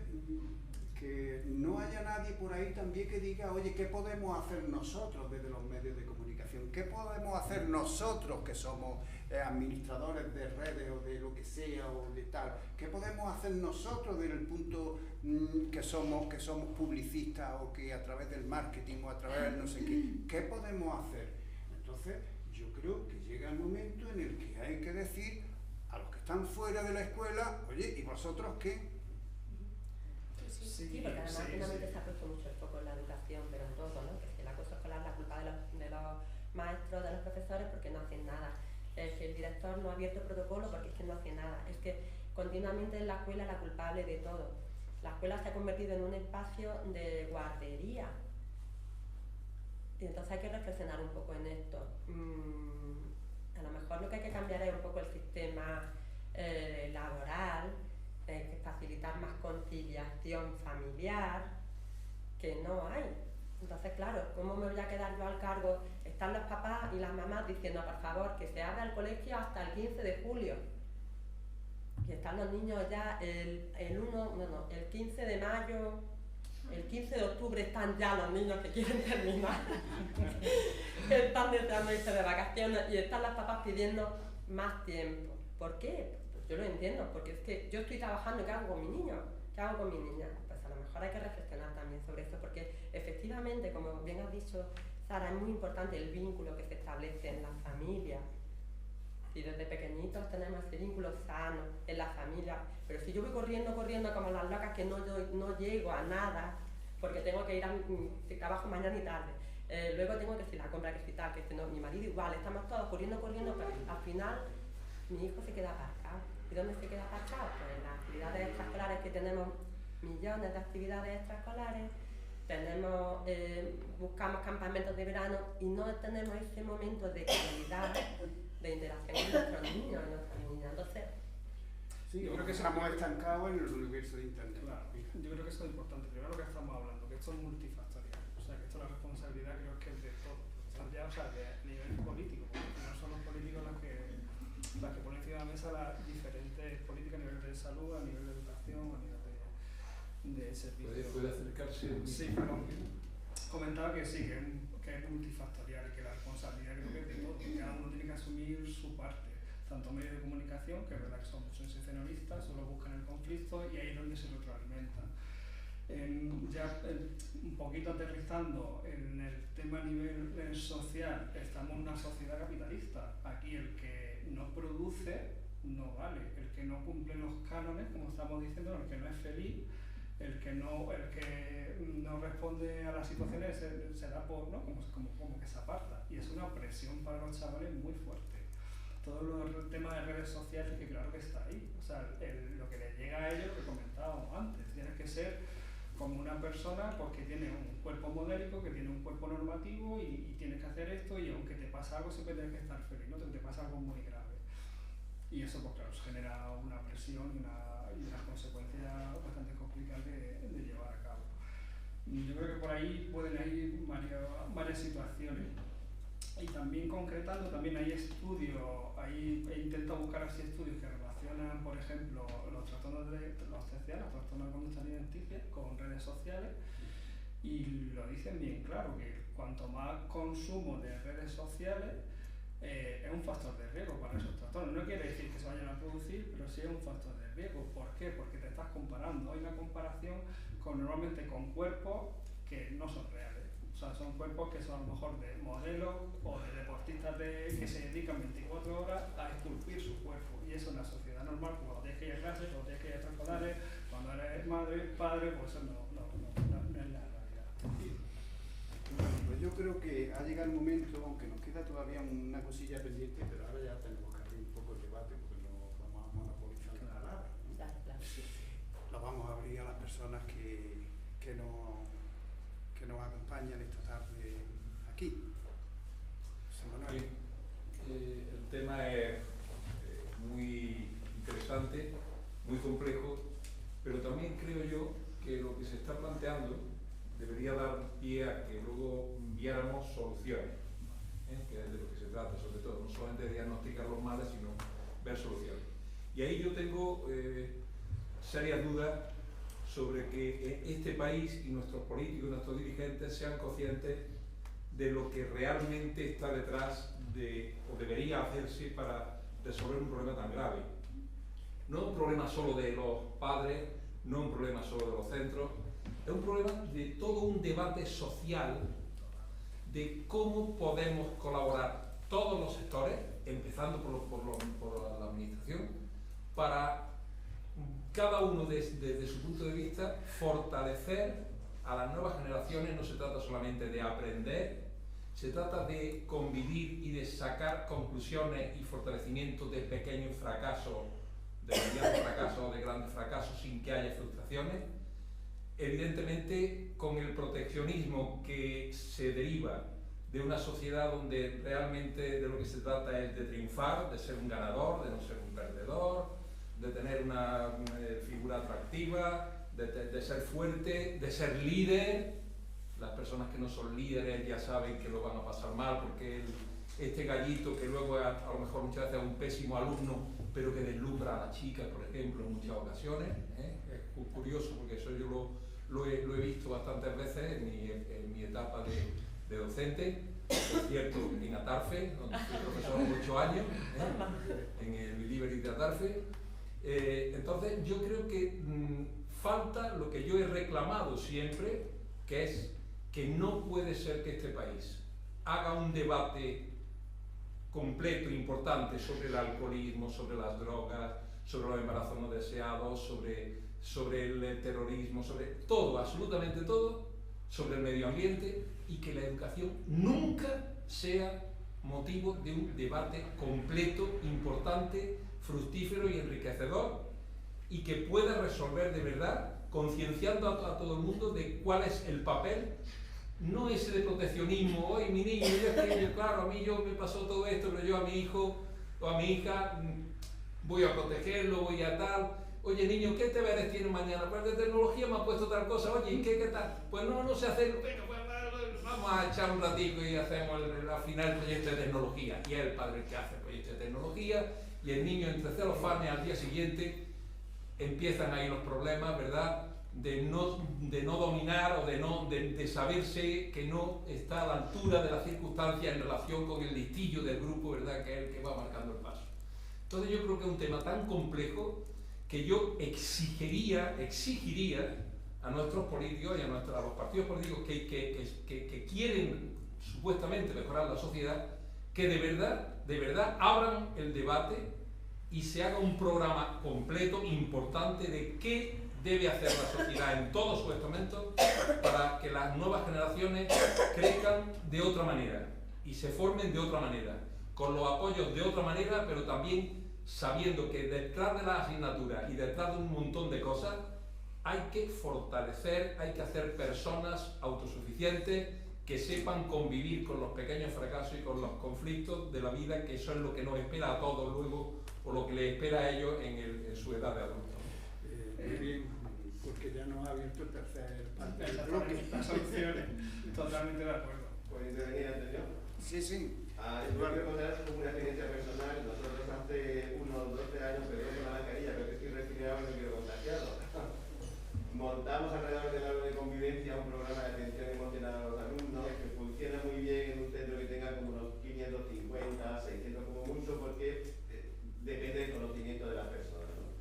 que no haya nadie por ahí también que diga, oye, ¿qué podemos hacer nosotros desde los medios de comunicación? ¿Qué podemos hacer nosotros que somos administradores de redes o de lo que sea o de tal? ¿Qué podemos hacer nosotros desde el punto que somos publicistas o que a través del marketing o a través de no sé qué? ¿Qué podemos hacer? Entonces, yo creo que llega el momento en el que hay que decir a los que están fuera de la escuela, oye, ¿y vosotros qué? Sí, porque además finalmente se ha puesto mucho el foco en la educación, pero en todo, ¿no? Que si el acoso escolar, la culpa de los maestros, de los profesores, porque no hacen nada. Que el director no ha abierto protocolo porque es que no hace nada. Es que continuamente es la escuela la culpable de todo. La escuela se ha convertido en un espacio de guardería. Y entonces hay que reflexionar un poco en esto. A lo mejor lo que hay que cambiar es un poco el sistema laboral, que facilitar más conciliación familiar, que no hay. Entonces, claro, ¿cómo me voy a quedar yo al cargo? Están los papás y las mamás diciendo, por favor, que se abra el colegio hasta el 15 de julio. Y están los niños ya el 15 de mayo, el 15 de octubre están ya los niños que quieren terminar. Están deseando irse de vacaciones y están las papás pidiendo más tiempo. ¿Por qué? Yo lo entiendo, porque es que yo estoy trabajando y ¿qué hago con mi niño? ¿Qué hago con mi niña? Pues a lo mejor hay que reflexionar también sobre esto, porque efectivamente, como bien has dicho, Sara, es muy importante el vínculo que se establece en la familia. Y desde pequeñitos tenemos ese vínculo sano en la familia, pero si yo voy corriendo como las locas que no llego a nada, porque tengo que ir a mi trabajo mañana y tarde, luego tengo que ir a la compra, que si tal, que si no, mi marido igual, estamos todos corriendo, pero al final mi hijo se queda aparcado. ¿Y dónde se queda aparcado? Pues en las actividades extraescolares, que tenemos millones de actividades extraescolares, buscamos campamentos de verano y no tenemos ese momento de calidad de interacción con nuestros niños y nuestras niñas. Entonces, sí, yo creo que estamos estancados en el universo de Internet. Claro, yo creo que eso es importante. Primero lo que estamos hablando, que esto es multifactorial. O sea, que esto la responsabilidad creo que es de todos. Ya, o sea, de nivel político, porque no son los políticos los que ponen encima de la mesa las diferentes políticas a nivel de salud, a nivel de educación, a nivel de servicios. ¿Puede acercarse? Sí, perdón. Comentaba que sí, que es multifactorial y que la responsabilidad creo que es de todo. Cada uno tiene que asumir su parte. Tanto medios de comunicación, que es verdad que son sensacionalistas, solo buscan el conflicto y ahí es donde se retroalimentan. Un poquito aterrizando en el tema a nivel social, estamos en una sociedad capitalista. Aquí el que no produce no vale, el que no cumple los cánones, como estamos diciendo, el que no es feliz, el que no responde a las situaciones se da por, ¿no? como que se aparta. Y es una presión para los chavales muy fuerte. Todos los temas de redes sociales, que claro que está ahí. O sea, lo que les llega a ellos, lo que comentábamos antes, tienes que ser como una persona pues, que tiene un cuerpo modélico, que tiene un cuerpo normativo y tienes que hacer esto, y aunque te pasa algo siempre tienes que estar feliz, ¿no? Te pasa algo muy grave. Y eso pues claro, genera una presión y unas consecuencias bastante complicadas de llevar a cabo. Yo creo que por ahí pueden ir varias situaciones. Y también concretando, también hay estudios, he intentado buscar así estudios que relacionan, por ejemplo, los trastornos los TCA, los trastornos de conducta alimenticia, con redes sociales, y lo dicen bien claro, que cuanto más consumo de redes sociales, es un factor de riesgo para esos trastornos. No quiere decir que se vayan a producir, pero sí es un factor de riesgo. ¿Por qué? Porque te estás comparando. Hay una comparación normalmente con cuerpos que no son reales. O sea, son cuerpos que son a lo mejor de modelos o de deportistas que se dedican 24 horas a esculpir su cuerpo. Y eso en la sociedad normal, pues cuando tienes que ir a clases, cuando tienes que ir a extraescolares, cuando eres madre, padre, pues eso no es la realidad. Bueno, pues yo creo que ha llegado el momento, aunque nos queda todavía una cosilla pendiente, pero ahora ya tenemos que abrir un poco el debate porque no vamos a monopolizar la palabra, ¿no? claro. Lo vamos a abrir a las personas que nos acompañan esta tarde aquí. José Manuel. El tema es muy interesante, muy complejo, pero también creo yo que lo que se está planteando debería dar pie a que luego viéramos soluciones, que es de lo que se trata, sobre todo, no solamente de diagnosticar diagnosticar los males, sino ver soluciones. Y ahí yo tengo serias dudas sobre que este país y nuestros políticos y nuestros dirigentes sean conscientes de lo que realmente está detrás de, o debería hacerse para resolver un problema tan grave. No un problema solo de los padres, no un problema solo de los centros, es un problema de todo un debate social de cómo podemos colaborar todos los sectores, empezando por la administración, para cada uno desde su punto de vista fortalecer a las nuevas generaciones. No se trata solamente de aprender, se trata de convivir y de sacar conclusiones y fortalecimiento de pequeños fracasos, de medianos fracasos, de grandes fracasos, sin que haya frustraciones. Evidentemente, con el proteccionismo que se deriva de una sociedad donde realmente de lo que se trata es de triunfar, de ser un ganador, de no ser un perdedor, de tener una figura atractiva, de ser fuerte, de ser líder. Las personas que no son líderes ya saben que lo van a pasar mal, porque este gallito que luego a lo mejor muchas veces es un pésimo alumno, pero que deslumbra a las chicas, por ejemplo, en muchas ocasiones. Es curioso porque eso yo lo he visto bastantes veces en mi etapa de docente. Es cierto, en Atarfe, donde fui profesor de 8 años, en el Delivery de Atarfe. Entonces yo creo que falta lo que yo he reclamado siempre, que es que no puede ser que este país haga un debate completo, importante, sobre el alcoholismo, sobre las drogas, sobre los embarazos no deseados, sobre el terrorismo, sobre todo, absolutamente todo, sobre el medio ambiente, y que la educación nunca sea motivo de un debate completo, importante, fructífero y enriquecedor, y que pueda resolver de verdad, concienciando a todo el mundo de cuál es el papel, no ese de proteccionismo. Hoy mi niño, claro, a mí me pasó todo esto, pero yo a mi hijo o a mi hija voy a protegerlo, voy a tal. Oye niño, ¿qué deberes tienes mañana? Pues de tecnología me ha puesto tal cosa. Oye, ¿y qué tal? Pues no sé hacerlo. Venga, pues vamos a echar un ratito y hacemos al final el proyecto de tecnología. Y es el padre el que hace el proyecto de tecnología, y el niño entre celofanes al día siguiente empiezan ahí los problemas, ¿verdad? De no dominar o de saberse que no está a la altura de las circunstancias en relación con el listillo del grupo, ¿verdad? Que es el que va marcando el paso. Entonces yo creo que es un tema tan complejo que yo exigiría a nuestros políticos y a los partidos políticos que quieren supuestamente mejorar la sociedad, que de verdad abran el debate y se haga un programa completo, importante, de qué debe hacer la sociedad en todos sus estamentos para que las nuevas generaciones crezcan de otra manera y se formen de otra manera, con los apoyos de otra manera, pero también sabiendo que detrás de las asignaturas y detrás de un montón de cosas hay que fortalecer, hay que hacer personas autosuficientes que sepan convivir con los pequeños fracasos y con los conflictos de la vida, que eso es lo que nos espera a todos luego, o lo que les espera a ellos en su edad de adulto. Muy bien, porque ya nos ha abierto el tercer parte del bloque. Exactamente, las soluciones. Totalmente de acuerdo. ¿Puedo intervenir antes yo? Sí, sí. Yo voy a contar como una experiencia personal. Nosotros hace unos 12 años, perdón con la mascarilla, pero que estoy resfriado y no quiero contagiado. Montamos alrededor del aula de convivencia un programa de atención emocional a los alumnos que funciona muy bien en un centro que tenga como unos 550, 600 como mucho, porque depende del conocimiento de las personas, ¿no?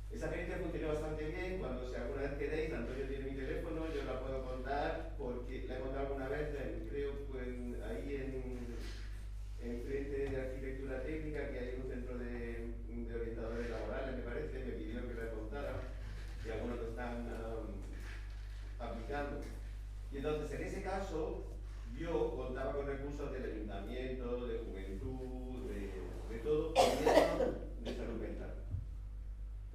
Esa experiencia funcionó bastante bien. Cuando si alguna vez queréis, Antonio tiene mi teléfono, yo la puedo contar porque la he contado alguna vez, creo ahí en frente de arquitectura técnica, que hay un centro de orientadores laborales, me parece, me pidió que la contara, y algunos lo están aplicando. Y entonces, en ese caso, yo contaba con recursos del ayuntamiento, de juventud, de todo, de salud mental.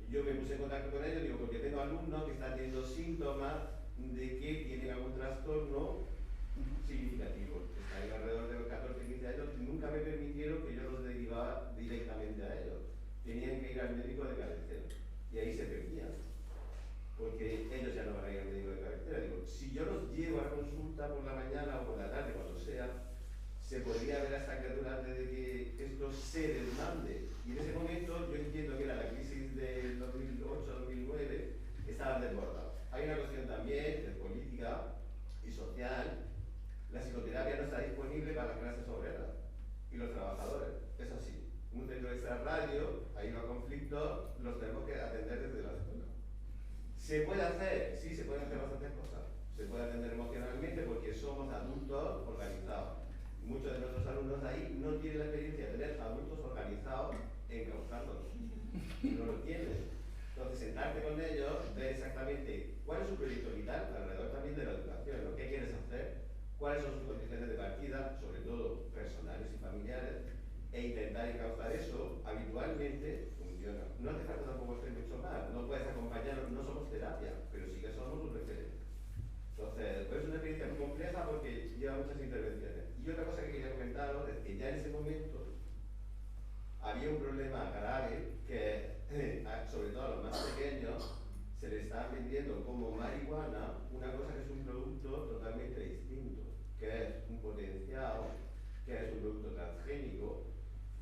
Yo me puse en contacto con ellos, digo, porque tengo alumnos que están teniendo síntomas de que tienen algún trastorno significativo. Están alrededor de los 14, 15 años, y nunca me permitieron que yo los derivara directamente a ellos. Tenían que ir al médico de cabecera. Y ahí se perdían. Porque ellos ya no van a ir al médico de cabecera. Digo, si yo los llevo a consulta por la mañana o por la tarde, cuando sea, se podría ver hasta que antes de que estos seres nuestra radio, ahí los conflictos los tenemos que atender desde la escuela. ¿Se puede hacer? Sí, se pueden hacer bastantes cosas. Se puede atender emocionalmente porque somos adultos organizados. Muchos de nuestros alumnos ahí no tienen la experiencia de tener adultos organizados encauzándolos. No lo tienen. Entonces, sentarte con ellos, ver exactamente cuál es su proyecto vital alrededor también de la educación, ¿no? ¿Qué quieres hacer? ¿Cuáles son sus condiciones de partida, sobre todo personales y familiares? E intentar encauzar eso, habitualmente funciona. No hace falta tampoco hacer mucho más, no puedes acompañarnos, no somos terapia, pero sí que somos un referente. Entonces, pues es una experiencia muy compleja porque lleva muchas intervenciones. Y otra cosa que quería comentaros es que ya en ese momento había un problema grave que, sobre todo a los más pequeños, se le está vendiendo como marihuana una cosa que es un producto totalmente distinto, que es un potenciado, que es un producto transgénico,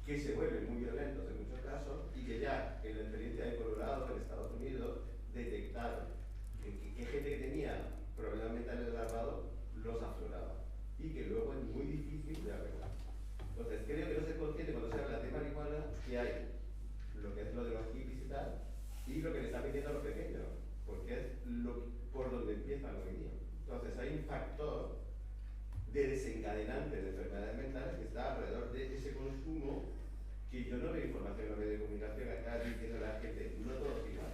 que se vuelve muy violento en muchos casos y que ya en la experiencia de Colorado, en Estados Unidos, detectaron que gente que tenía problemas mentales alargados los afloraba y que luego es muy difícil de arreglar. Entonces creo que no se es consciente cuando se habla de marihuana que hay lo que es lo de los hippies y tal y lo que le están vendiendo a los pequeños, porque es por donde empiezan hoy día. Entonces hay un factor de desencadenante de enfermedades mentales que está alrededor de ese consumo que yo no veo información en los medios de comunicación acá diciendo a la gente, no todos igual.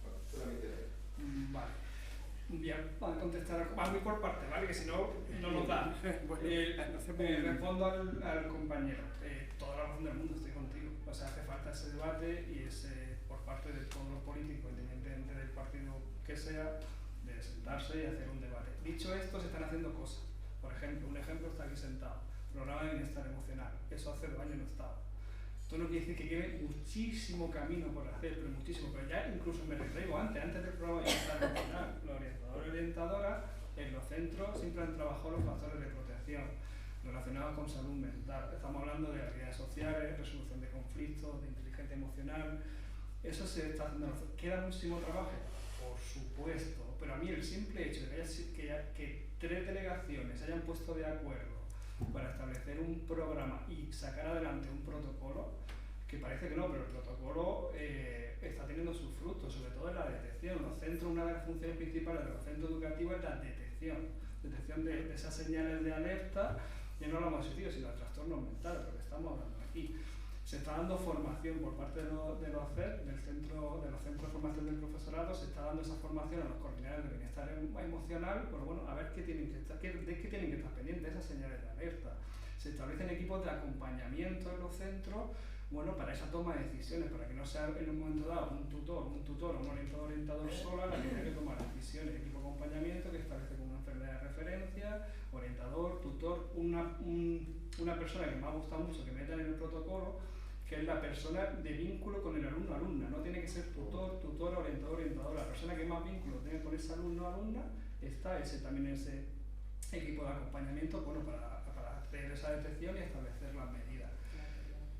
Bueno, solamente eso. Vale. Bien, vamos a contestar, muy por parte, ¿vale? Que si no, no nos da. Respondo al compañero. Toda la razón del mundo, estoy contigo. O sea, hace falta ese debate y ese, por parte de todos los políticos, independientemente del partido que sea, de sentarse y hacer un debate. Dicho esto, se están haciendo cosas. Por ejemplo, un ejemplo está aquí sentado. Programa de bienestar emocional. Eso hace 2 años no estaba. Esto no quiere decir que quede muchísimo camino por hacer, pero muchísimo. Pero ya incluso me retraigo antes del programa de bienestar emocional. Los orientadores y orientadoras en los centros siempre han trabajado los factores de protección relacionados con salud mental. Estamos hablando de habilidades sociales, resolución de conflictos, de inteligencia emocional. Eso se está haciendo. ¿Queda muchísimo trabajo? Por supuesto. Pero a mí el simple hecho de que 3 delegaciones se hayan puesto de acuerdo para establecer un programa y sacar adelante un protocolo, que parece que no, pero el protocolo está teniendo sus frutos, sobre todo en la detección. Los centros, una de las funciones principales de los centros educativos es la detección de esas señales de alerta, ya no hablamos de suicidio, sino de trastornos mentales, lo que estamos hablando aquí. Se está dando formación por parte de los CEP, de los centros de formación del profesorado, se está dando esa formación a los coordinadores de bienestar emocional, pero bueno, a ver qué tienen que estar pendientes, esas señales de alerta. Se establecen equipos de acompañamiento en los centros, bueno, para esa toma de decisiones, para que no sea en un momento dado un tutor, un orientador sola la que tiene que tomar decisiones. Equipo de acompañamiento que establece como una enfermedad de referencia, orientador, tutor, una persona que me ha gustado mucho que metan en el protocolo, que es la persona de vínculo con el alumno-alumna. No tiene que ser tutor, orientador, orientadora. La persona que más vínculo tiene con ese alumno-alumna está también ese equipo de acompañamiento, bueno, para hacer esa detección y establecer las medidas.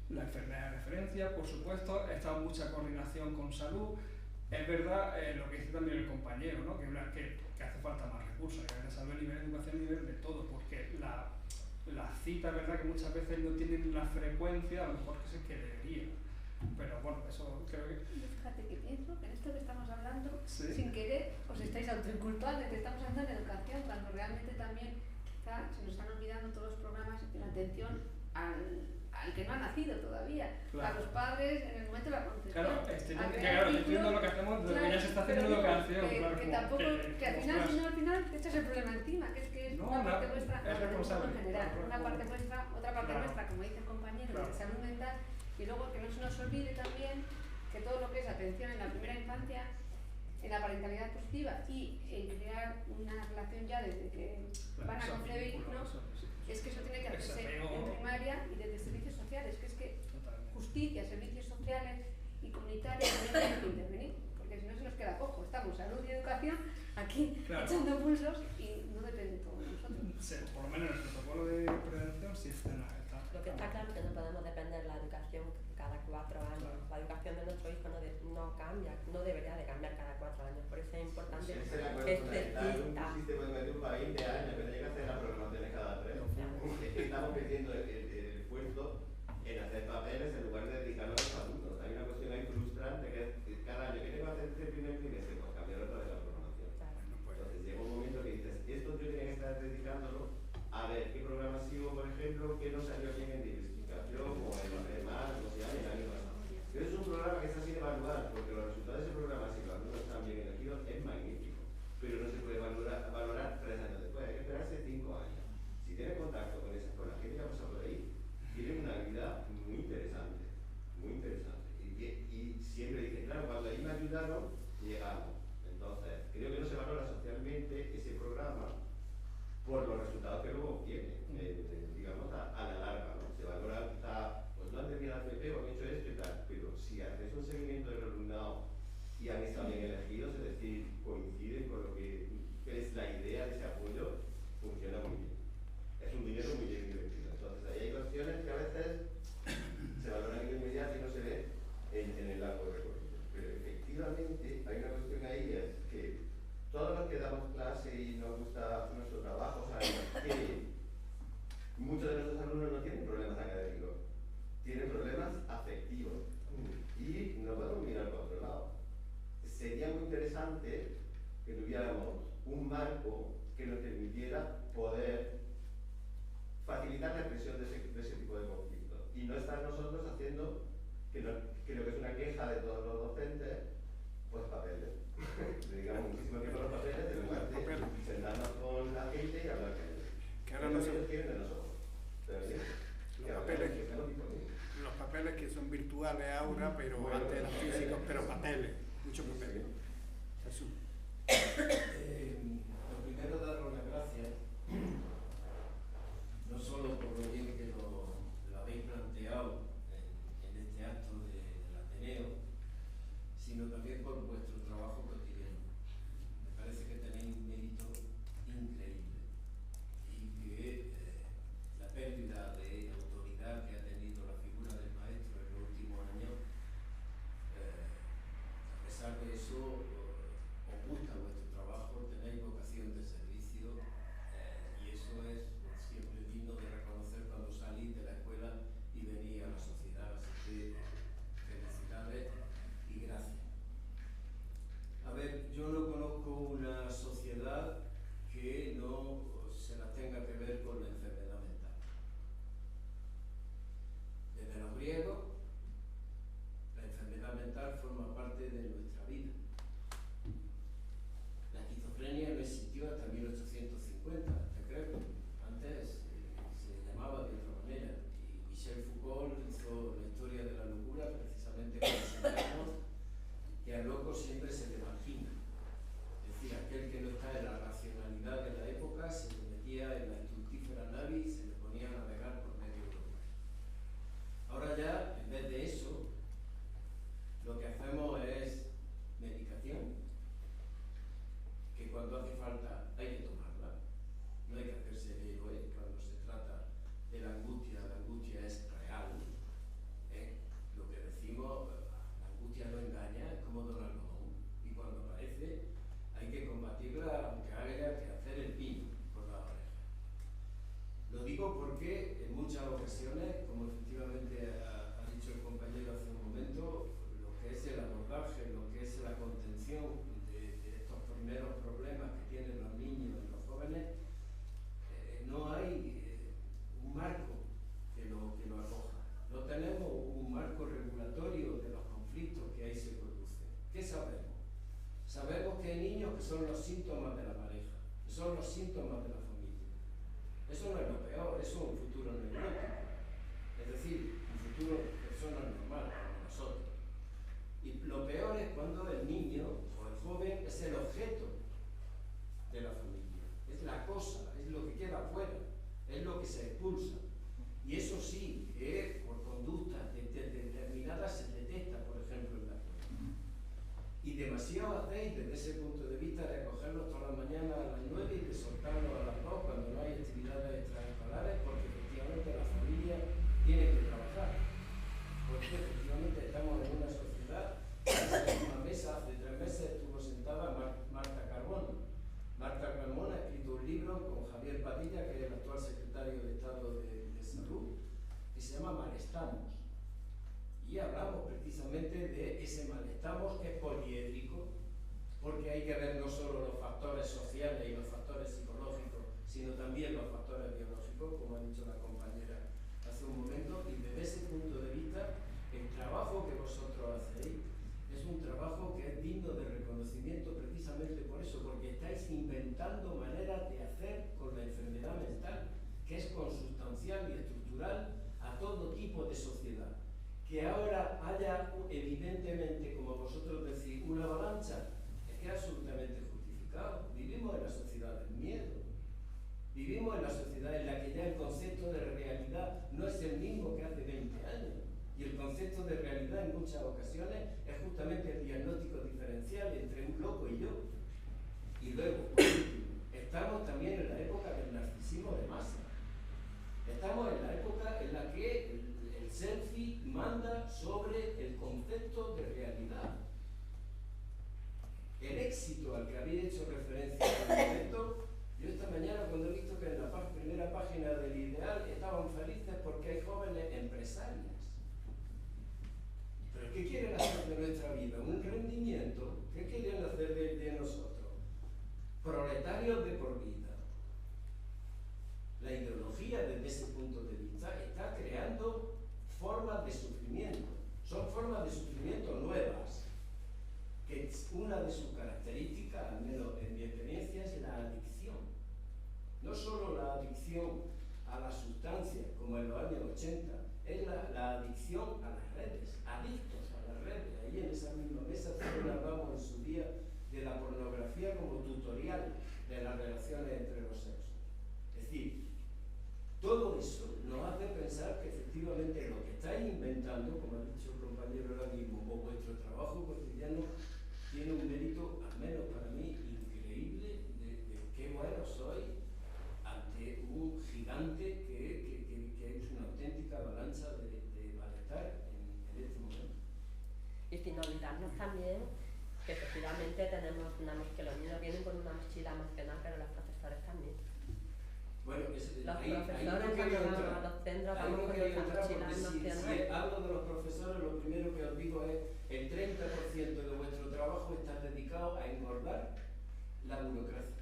La enfermedad de referencia, por supuesto, está en mucha coordinación con salud. Es verdad lo que dice también el compañero, ¿no? que hace falta más recursos, que la salud a nivel de educación, a nivel de todo, porque las citas, ¿verdad? Que muchas veces no tienen la frecuencia, a lo mejor que debería. Pero bueno, eso creo que... Fíjate que pienso que en esto que estamos hablando, ¿sí? Sin querer, os estáis autoinculpando de que estamos hablando de educación, cuando realmente también quizá se nos están olvidando todos los programas de atención al que no ha nacido todavía, claro. A los padres en el momento de la concepción. Claro, estoy viendo lo que hacemos desde que ya se está haciendo educación. Que al final te echas el problema encima, que es una parte vuestra, en general, una parte vuestra, otra parte nuestra, como dice el compañero, de salud mental, y luego que no se nos olvide también que todo lo que es atención en la primera infancia, en la parentalidad positiva y en crear una relación ya desde que van a concebir, ¿no? Es que eso tiene que hacerse en primaria y desde servicios sociales, que es que justicia, servicios sociales y comunitarios tienen que intervenir, porque si no se nos queda cojo. Estamos salud y educación aquí echando pulsos y no depende todo de nosotros. Sí, por lo menos el protocolo de prevención sí está. Lo que está claro es que no podemos depender de la educación cada 4 años. La educación de nuestro hijo no cambia, no debería de cambiar cada 4 años. Por eso es importante que esté un sistema educativo para 20 años, pero hay que hacer las programaciones cada 3. Estamos perdiendo el esfuerzo en hacer papeles en lugar de dedicarnos ayudaron, llegamos. Entonces, creo que no se valora socialmente ese programa por los resultados que luego obtiene, digamos, a la larga, ¿no? Se valora quizá, pues no han terminado el FP o han hecho esto y tal, pero si haces un seguimiento del alumnado y han estado bien elegidos, es decir, coinciden con lo que es la idea de ese apoyo, funciona muy bien. Es un dinero muy bien invertido. Entonces, ahí hay cuestiones que a veces se valoran en el inmediato y no se ve en el largo recorrido. Pero efectivamente, hay una cuestión ahí, es que todos los que damos clase y nos gusta nuestro trabajo, sabemos que muchos de nuestros alumnos no tienen problemas académicos, tienen problemas afectivos y no podemos mirar por otro lado. Sería muy interesante que tuviéramos un marco que nos permitiera poder facilitar la expresión de ese tipo de conflictos y no estar nosotros haciendo, que creo que es una queja de todos los docentes, pues papeles. Dedicamos muchísimo tiempo a los papeles en lugar de sentarnos con la gente y hablar con ellos. Que ahora no se quieren de nosotros. Pero bien, los papeles que son virtuales ahora, pero bueno, antes eran físicos, pero papeles, muchos papeles. Jesús. Lo primero, daros las gracias, no solo por lo bien que lo habéis planteado en este acto del Ateneo, sino también por vuestro trabajo cotidiano. Me parece que tenéis un mérito increíble y que la pérdida de autoridad que ha tenido la figura del maestro en los últimos años, a pesar de eso, os gusta vuestro trabajo, tenéis vocación de servicio y eso es siempre digno de reconocer cuando salís de la escuela y venís a la sociedad. Así que felicidades y gracias. A ver, yo no conozco una sociedad que no se la tenga que ver con la enfermedad mental. Desde los griegos, la enfermedad mental forma parte de nuestra vida. La esquizofrenia no existió hasta 1850, creo. Antes se llamaba de otra manera. Y Michel Foucault hizo la historia de la locura precisamente para enseñarnos que al loco siempre se le margina. Es decir, aquel que no está en la racionalidad de la época se le metía en la infructífera nave y se le ponía a navegar por medio Europa. Ahora ya, en vez de eso, lo que hacemos es medicación, que cuando hace falta hay que tomarla, no hay que hacerse el héroe cuando se trata de la angustia es real. Lo que decimos, la angustia no engaña, es como don algodón, y cuando aparece hay que combatirla aunque haya que hacer el pino por la oreja. Lo digo porque en muchas ocasiones, como efectivamente ha dicho el compañero hace un momento, lo que es el abordaje, lo que es la contención de estos primeros problemas que tienen los niños y los jóvenes, no hay un marco que lo acoja. No tenemos un marco regulatorio de los conflictos que ahí se producen. ¿Qué sabemos? Sabemos que hay niños que son los síntomas de la pareja, que son los síntomas de la familia. Eso no es lo peor, eso es un futuro neurótico. Es decir, un futuro de personas normales como nosotros. Y lo peor es cuando el niño o el joven es el objeto de la familia. Es la cosa, es lo que queda afuera, es lo que se expulsa. Y eso sí, que por conductas determinadas se detecta, por ejemplo, en la escuela. Y demasiado hacéis desde ese punto de vista de acogerlos todas las mañanas a las 9 y de soltarlos a las 2 cuando no hay actividades extraescolares, porque efectivamente la familia tiene que trabajar. Porque efectivamente estamos en una sociedad, en esa misma mesa, hace 3 meses estuvo sentada Marta Carmona. Marta Carmona ha escrito un libro con Javier Padilla, que es el actual secretario de Estado de Salud, que se llama Malestamos. Y hablamos precisamente de ese malestamos que es poliédrico, porque hay que ver no solo los factores sociales y los factores psicológicos, sino también los factores biológicos, como ha dicho la compañera hace un momento, y desde ese punto de vista, el trabajo que vosotros hacéis es un trabajo que es digno de reconocimiento precisamente por eso, porque estáis inventando maneras de hacer con la enfermedad mental, que es consustancial y estructural a todo tipo de sociedad. Que ahora haya haya evidentemente, como vosotros decís, una avalancha, es que es absolutamente justificado. Vivimos en la sociedad del miedo. Vivimos en la sociedad en la que ya el concepto de realidad no es el mismo que hace 20 años. Y el concepto de realidad en muchas ocasiones es justamente el diagnóstico diferencial entre un loco y yo. Y luego, por último, estamos también en la época del narcisismo de masa. Estamos en la época en la que el selfie manda sobre el concepto de realidad. El éxito al que había hecho referencia en el momento, yo esta mañana cuando he visto que en la primera página del Ideal estaban felices porque hay jóvenes empresarias. ¿Pero qué quieren hacer de nuestra vida? ¿Un rendimiento? ¿Qué quieren hacer de nosotros? Proletarios de por vida. La ideología desde ese punto de vista está creando formas de sufrimiento. Son formas de sufrimiento nuevas, que una de sus características, al menos en mi experiencia, es la adicción. No solo la adicción a las sustancias, como en los años 80, es la adicción a las redes, adictos a las redes. Ahí en esa misma mesa también hablamos en su día de la pornografía como tutorial de las relaciones entre los sexos. Es decir, todo eso nos hace pensar que efectivamente lo que estáis inventando, como ha dicho el compañero ahora mismo, o vuestro trabajo cotidiano, tiene un mérito, al menos para mí, increíble de qué bueno soy ante un gigante que es una auténtica avalancha de malestar en este momento. Y sin olvidarnos también que efectivamente tenemos que los niños vienen con una mochila emocional, pero los profesores también. Bueno, los profesores cuando vamos a los centros vamos con nuestra mochila emocional. Si hablo de los profesores, lo primero que os digo es el 30% de vuestro trabajo está dedicado a engordar la burocracia.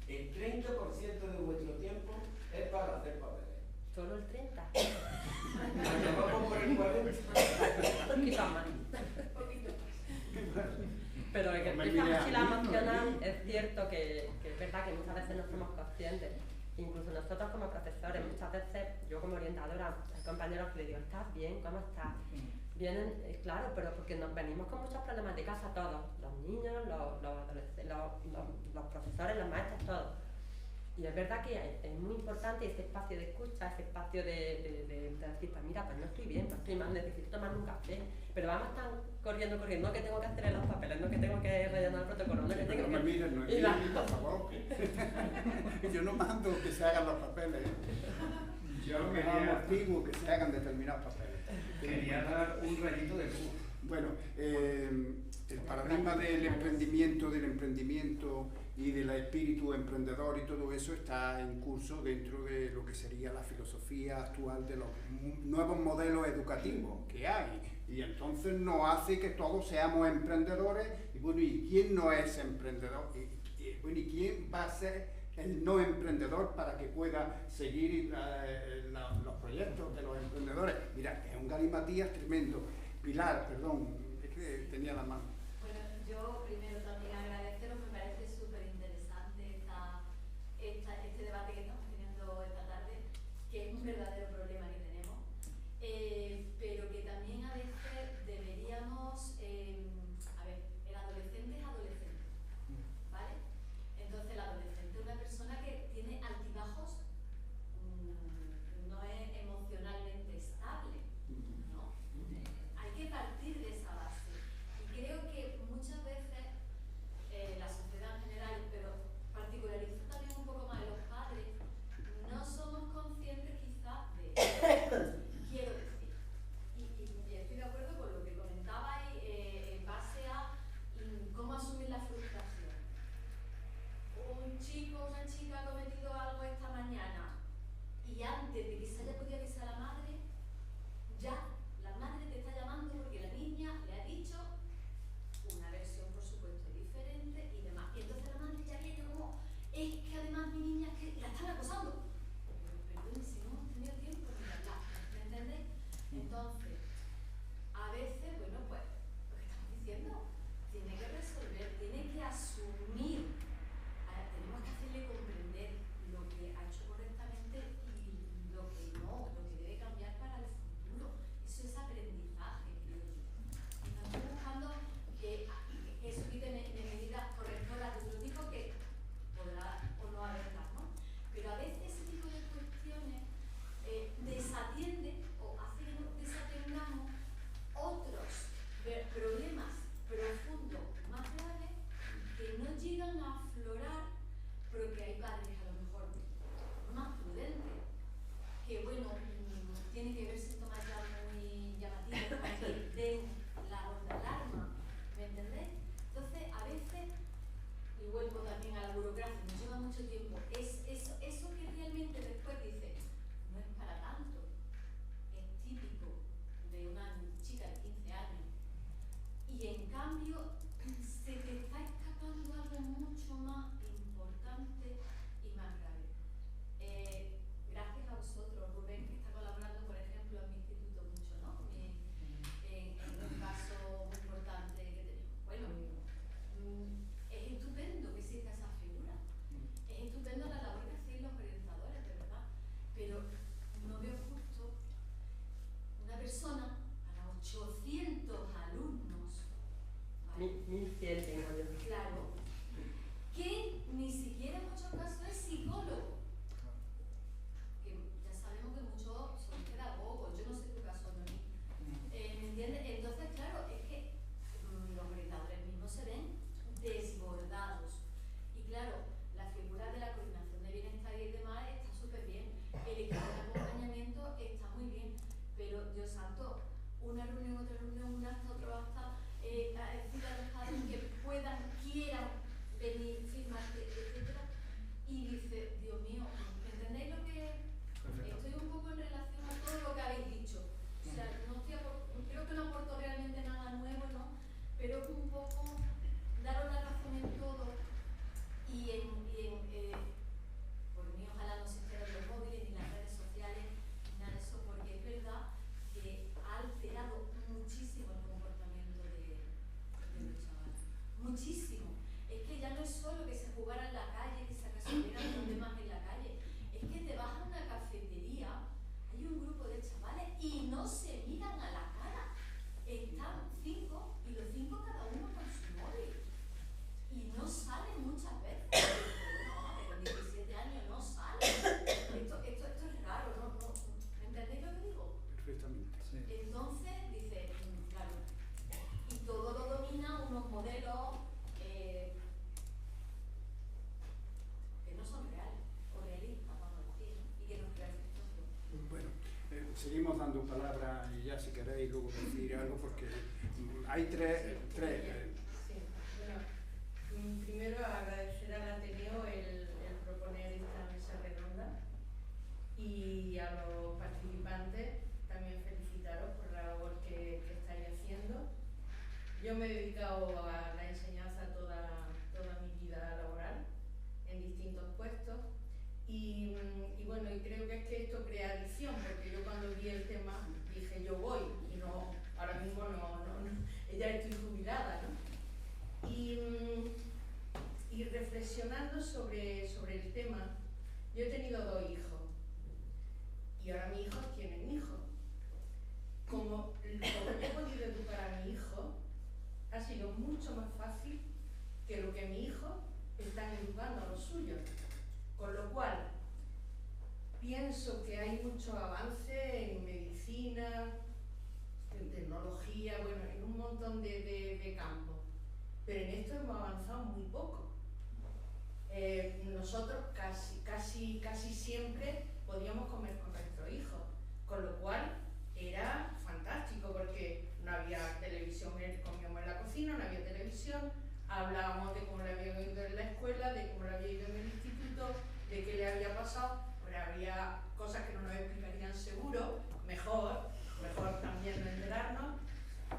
El 30% de vuestro tiempo es para hacer papeles. ¿Solo el 30? Vamos por el 40. Quizás más. Pero que esta mochila emocional es cierto que es verdad que muchas veces no somos conscientes. Incluso nosotros como profesores, muchas veces, yo como orientadora, hay compañeros que le digo, ¿estás bien? ¿Cómo estás? Vienen, claro, pero porque nos venimos con muchos problemas de casa todos, los niños, los adolescentes, los profesores, los maestros, todos. Y es verdad que es muy importante ese espacio de escucha, ese espacio de decir, pues mira, pues no estoy bien, no estoy mal, necesito tomar un café, pero vamos tan corriendo, no que tengo que hacer los papeles, no que tengo que rellenar el protocolo, no que tengo no me miren, no me miren, por favor. Yo no mando que se hagan los papeles. Yo amortiguo que se hagan determinados papeles. Quería dar un rayito de luz. Bueno, el paradigma del emprendimiento y del espíritu emprendedor y todo eso está en curso dentro de lo que sería la filosofía actual de los nuevos modelos educativos que hay. Y entonces nos hace que todos seamos emprendedores. Y bueno, ¿y quién no es emprendedor? ¿Y quién va a ser el no emprendedor para que pueda seguir los proyectos de los emprendedores? Mira, es un galimatías tremendo. Pilar, perdón, es que tenía la mano. Bueno, yo primero también agradeceros, me parece súper interesante este debate que estamos teniendo esta tarde, que es un verdadero problema que tenemos, pero que también a veces deberíamos, a ver, el adolescente es adolescente, ¿vale? Entonces el adolescente es una persona que tiene altibajos, no es emocionalmente estable, ¿no? Hay que partir de esa base. Y creo que muchas veces tomo palabra y ya si queréis luego decir algo, porque hay tres... Sí, bueno, primero agradecer al Ateneo el proponer esta mesa redonda y a los participantes también felicitaros por la labor que estáis haciendo. Yo me he dedicado a la enseñanza toda mi vida laboral en distintos puestos y bueno, y creo que es que esto crea adicción, porque yo cuando vi el tema dije yo voy y no, ahora mismo no ya estoy jubilada, ¿no? Y reflexionando sobre el tema, yo he tenido 2 hijos y ahora mis hijos tienen hijos. Como yo he podido educar a mi hijo, ha sido mucho más fácil que lo que mi hijo están educando a los suyos. Con lo cual, pienso que hay mucho avance en medicina, en tecnología, bueno, en un montón de campos. Pero en esto hemos avanzado muy poco. Nosotros casi siempre podíamos comer con nuestros hijos, con lo cual era fantástico porque no había televisión, comíamos en la cocina, no había televisión, hablábamos de cómo le había ido en la escuela, de cómo le había ido en el instituto, de qué le había pasado, pero había cosas que no nos explicarían seguro, mejor también no enterarnos,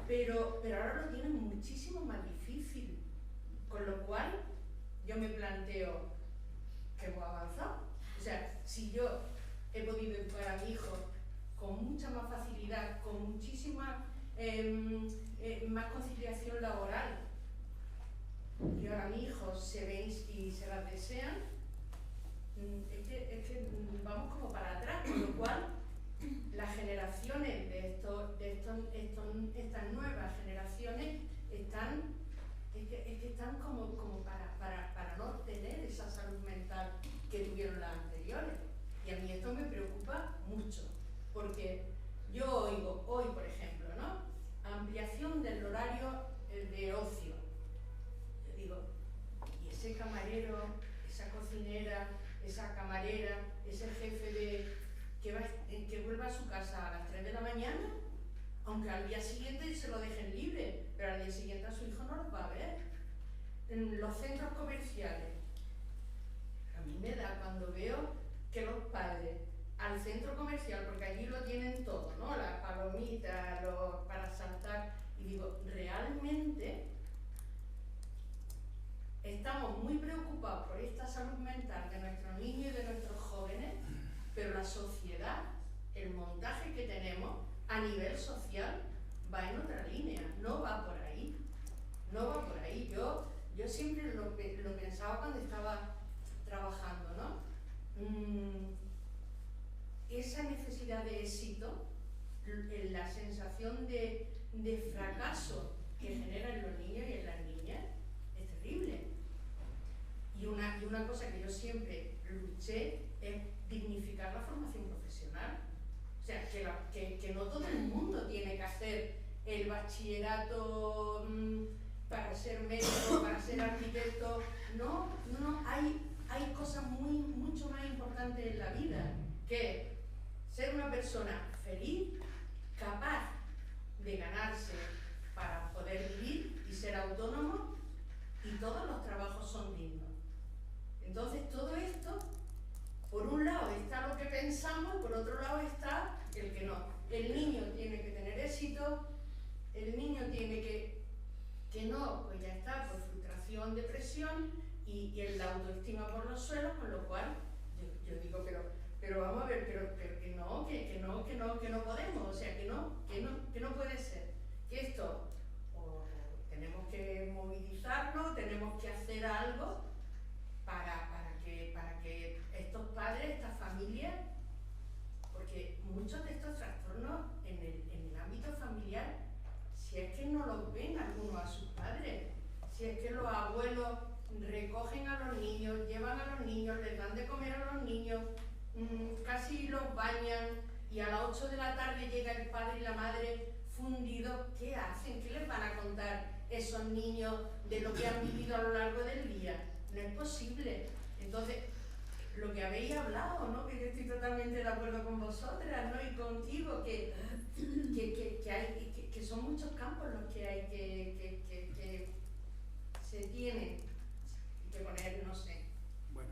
pero ahora lo tienen muchísimo más difícil, con lo cual yo me planteo que hemos avanzado. O sea, si yo he podido educar a mi hijo con mucha más facilidad, con muchísima más conciliación laboral, y ahora mis hijos se ven y se las desean, es que vamos como para atrás, con lo cual las generaciones estas nuevas generaciones están como para no tener esa salud mental que tuvieron las anteriores. Y a mí esto me preocupa mucho, porque yo oigo hoy, por ejemplo, ¿no? Ampliación del horario de ocio. Yo digo, ¿y ese camarero, esa cocinera, esa camarera, ese jefe que vuelva a su casa a las 3 de la mañana, aunque al día siguiente se lo dejen libre, pero al día siguiente a su hijo no los va a ver? En los centros comerciales, a mí me da cuando veo que los padres al centro comercial, porque allí lo tienen todo, ¿no? Las palomitas, para saltar, y digo, realmente estamos muy preocupados por esta salud mental de nuestros niños y de nuestros jóvenes, pero la sociedad, el montaje que tenemos a nivel social va en otra línea, no va por ahí. Yo siempre lo pensaba cuando estaba trabajando, ¿no? Esa necesidad de éxito, la sensación de fracaso que generan los niños y en las niñas es terrible. Y una cosa que yo siempre luché es dignificar la formación profesional. O sea, que no todo el mundo tiene que hacer el bachillerato para ser médico, para ser arquitecto. No, hay cosas mucho más importantes en la vida, que ser una persona feliz, capaz de ganarse para poder vivir y ser autónomo, y todos los trabajos son dignos. Entonces todo esto, por un lado está lo que pensamos, por otro lado está el que no. El niño tiene que tener éxito, el niño tiene que no, pues ya está, por frustración, depresión y la autoestima por los suelos, con lo cual yo digo, pero vamos a ver, pero que no podemos, o sea, que no puede ser. Que esto, o tenemos que movilizarnos, tenemos que hacer algo para que estos padres, estas familias, porque muchos de estos trastornos en el ámbito familiar, si es que no los ven algunos a sus padres, si es que los abuelos recogen a los niños, llevan a los niños, les dan de comer a los niños, casi los bañan, y a las 8 de la tarde llega el padre y la madre fundidos. ¿Qué hacen? ¿Qué les van a contar esos niños de lo que han vivido a lo largo del día? No es posible. Entonces, lo que habéis hablado, ¿no? Que yo estoy totalmente de acuerdo con vosotras, ¿no? Y contigo, que son muchos campos los que hay que se tienen que poner, no sé. Bueno,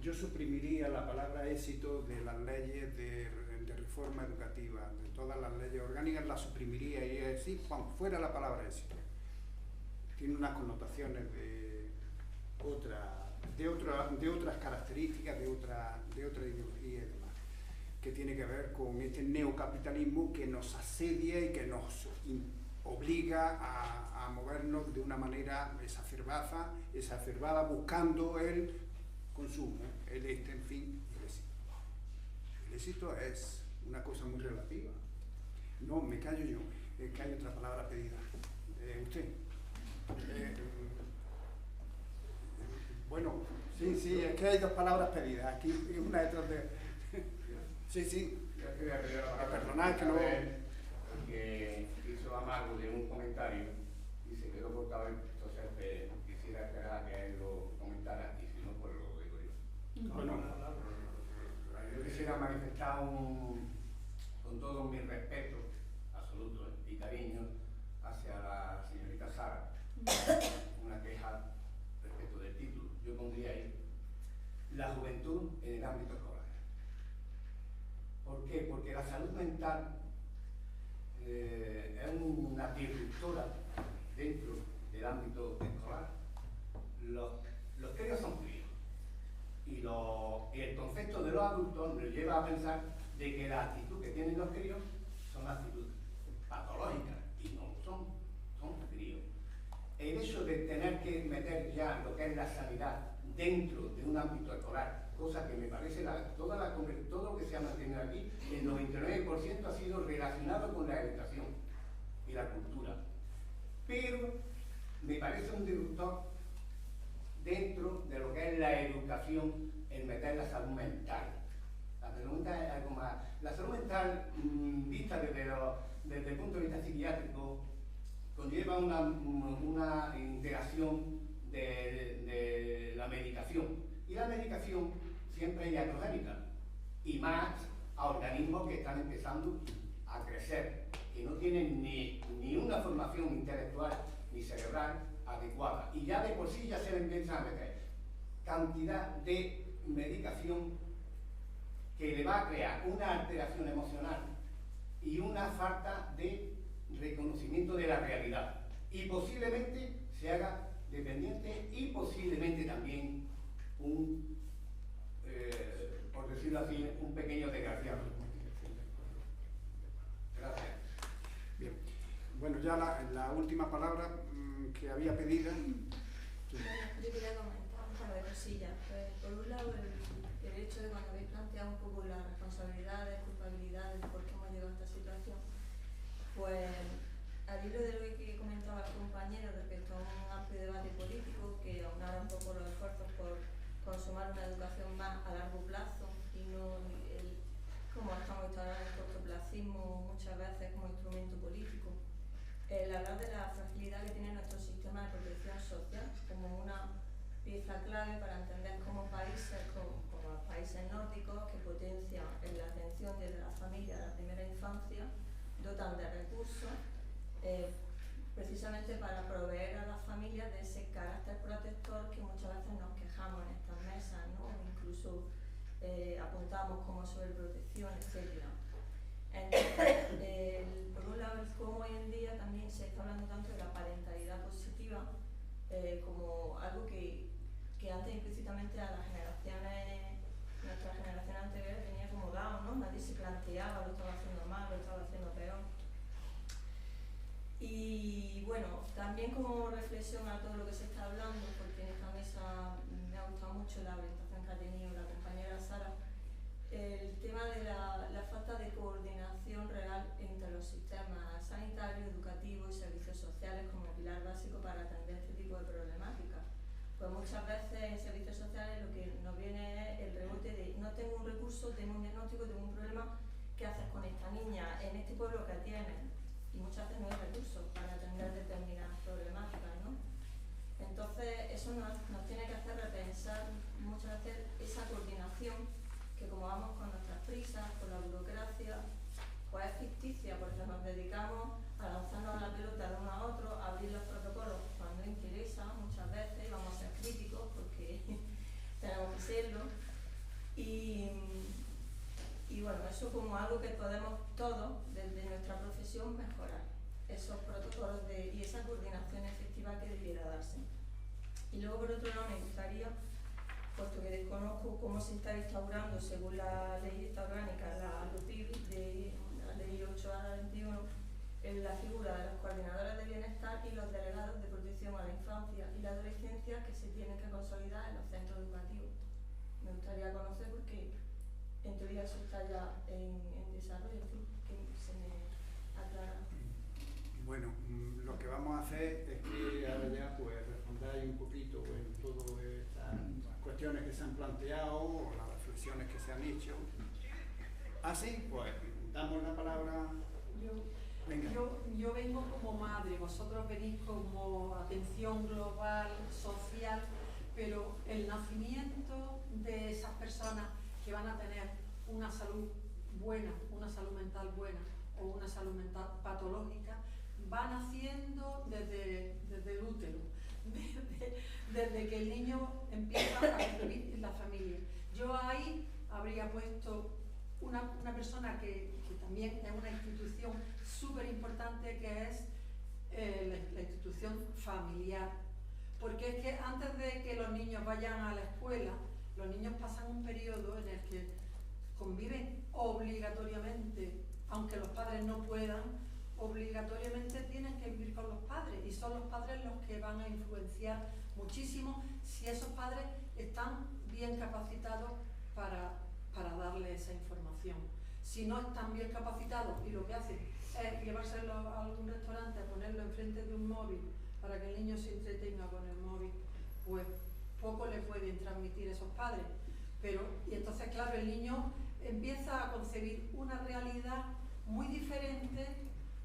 yo suprimiría la palabra éxito de las leyes de reforma educativa, de todas las leyes orgánicas, la suprimiría y decir, Juan, fuera la palabra éxito. Tiene unas connotaciones de otras características, de otra ideología y demás, que tiene que ver con este neocapitalismo que nos asedia y que nos obliga a movernos de una manera exacerbada buscando el consumo, en fin, el éxito. El éxito es una cosa muy relativa. No, me callo yo, que hay otra palabra pedida. ¿Usted? Bueno, sí, es que hay dos palabras pedidas, aquí una detrás de... Sí. Yo quería pedir la palabra. Perdonad que no... Porque hizo Amargo de un comentario y se quedó cortado, entonces quisiera esperar a que él lo comentara y si no, pues lo digo yo. Bueno, yo quisiera manifestar con todo mi respeto absoluto y cariño hacia la señorita Sara una queja respecto del título. Yo pondría ahí la juventud en el ámbito escolar. ¿Por qué? Porque la salud mental es una disruptora dentro del ámbito escolar. Los críos son críos y el concepto de los adultos nos lleva a pensar de que la actitud que tienen los críos son actitudes patológicas y no son críos. El hecho de tener que meter ya lo que es la sanidad dentro de un ámbito escolar, cosa que me parece todo lo que se ha mantenido aquí, el 99% ha sido relacionado con la educación y la cultura. Pero me parece un disruptor dentro de lo que es la educación, el meter la salud mental. La salud mental es algo más. La salud mental, vista desde el punto de vista psiquiátrico, conlleva una integración de la medicación. Y la medicación siempre es iatrogénica, y más a organismos que están empezando a crecer, que no tienen ni una formación intelectual ni cerebral adecuada. Y ya de por sí ya se le empiezan a meter cantidad de medicación que le va a crear una alteración emocional y una falta de reconocimiento de la realidad. Y posiblemente se haga dependiente y posiblemente también por decirlo así, un pequeño desgraciado. Gracias. Bien. Bueno, ya la última palabra que había pedido. Yo quería comentar un par de cosillas. Por un lado, el hecho de cuando habéis planteado un poco las responsabilidades, culpabilidades, por qué hemos llegado a esta situación, pues al hilo de lo que comentaba el compañero respecto a un amplio debate político que aunara un poco los esfuerzos por consumar una educación más a largo plazo y no como estamos instalando el cortoplacismo muchas veces como instrumento político. El hablar de la fragilidad que tiene nuestro sistema de protección social como una pieza clave para entender cómo países como los países nórdicos que potencian en la atención desde la familia a la primera infancia dotan de recursos precisamente para proveer a las familias de ese carácter protector que muchas veces nos quejamos en estas mesas, ¿no? Incluso apuntamos como sobreprotección, etc. Entonces, por un lado, como hoy en día también se está hablando tanto de la parentalidad positiva como algo que antes implícitamente a nuestras generaciones anteriores tenía como dado, ¿no? Nadie se planteaba, lo estaba haciendo mal, lo estaba haciendo peor. Y bueno, también como reflexión a todo lo que se está hablando, porque en esta mesa me ha gustado mucho la orientación que ha tenido la compañera Sara, el tema de la falta de coordinación real entre los sistemas sanitarios, educativos y servicios sociales como pilar básico para atender este tipo de problemáticas. Pues muchas veces en servicios sociales lo que nos viene es el rebote de no tengo un recurso, tengo un diagnóstico, tengo un problema, ¿qué haces con esta niña en este pueblo que tiene? Y muchas veces no hay recursos para atender determinadas problemáticas, ¿no? Entonces eso nos tiene que hacer repensar muchas veces esa coordinación algo que podemos todos, desde nuestra profesión, mejorar. Esos protocolos y esa coordinación efectiva que debiera darse. Y luego, por otro lado, me gustaría, puesto que desconozco cómo se está instaurando, según la ley esta orgánica, la LUPIB, de la ley 8/21, en la figura de los coordinadores de bienestar y los delegados de protección a la infancia y la adolescencia que se tienen que consolidar en los centros educativos. Me gustaría conocer porque en teoría eso está ya en desarrollo, en fin, que se me aclara. Bueno, lo que vamos a hacer es que ahora ya pues respondáis un poquito en todas estas cuestiones que se han planteado o las reflexiones que se han hecho. Así, pues damos la palabra. Venga. Yo vengo como madre, vosotros venís como atención global, social, pero el nacimiento de esas personas que van a tener una salud buena, una salud mental buena o una salud mental patológica, va naciendo desde el útero, desde que el niño empieza a vivir en la familia. Yo ahí habría puesto una persona que también es una institución súper importante, que es la institución familiar. Porque es que antes de que los niños vayan a la escuela, los niños pasan un periodo en el que conviven obligatoriamente, aunque los padres no puedan, obligatoriamente tienen que vivir con los padres, y son los padres los que van a influenciar muchísimo si esos padres están bien capacitados para darle esa información. Si no están bien capacitados y lo que hacen es llevárselo a algún restaurante, ponerlo enfrente de un móvil para que el niño se entretenga con el móvil, pues poco le pueden transmitir esos padres. Y entonces, claro, el niño empieza a concebir una realidad muy diferente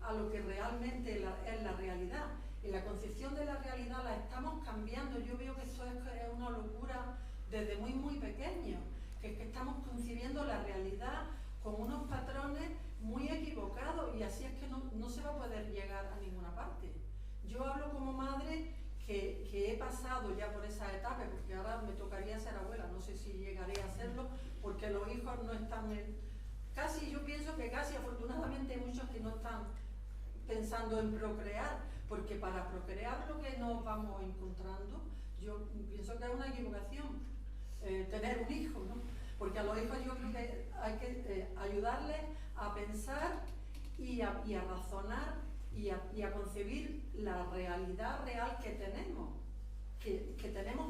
a lo que realmente es la realidad. Y la concepción de la realidad la estamos cambiando. Yo veo que esto es una locura desde muy, muy pequeño, que es que estamos concibiendo la realidad con unos patrones muy equivocados, y así es que no se va a poder llegar a ninguna parte. Yo hablo como madre que he pasado ya por esa etapa, porque ahora me tocaría ser abuela, no sé si llegaré a hacerlo, porque los hijos no están yo pienso que casi afortunadamente hay muchos que no están pensando en procrear, porque para procrear lo que nos vamos encontrando, yo pienso que es una equivocación tener un hijo, ¿no? Porque a los hijos yo creo que hay que ayudarles a pensar y a razonar y a concebir la realidad real que tenemos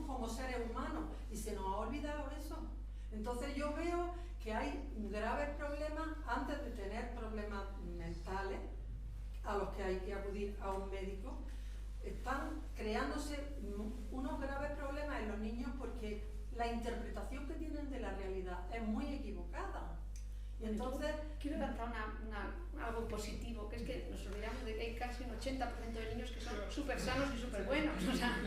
como seres humanos, y se nos ha olvidado eso. Entonces yo veo que hay graves problemas antes de tener problemas mentales a los que hay que acudir a un médico. Están creándose unos graves problemas en los niños porque la interpretación que tienen de la realidad es muy equivocada. Y entonces quiero lanzar algo positivo, que es que nos olvidamos de que hay casi un 80% de niños que son súper sanos y súper buenos. O sea,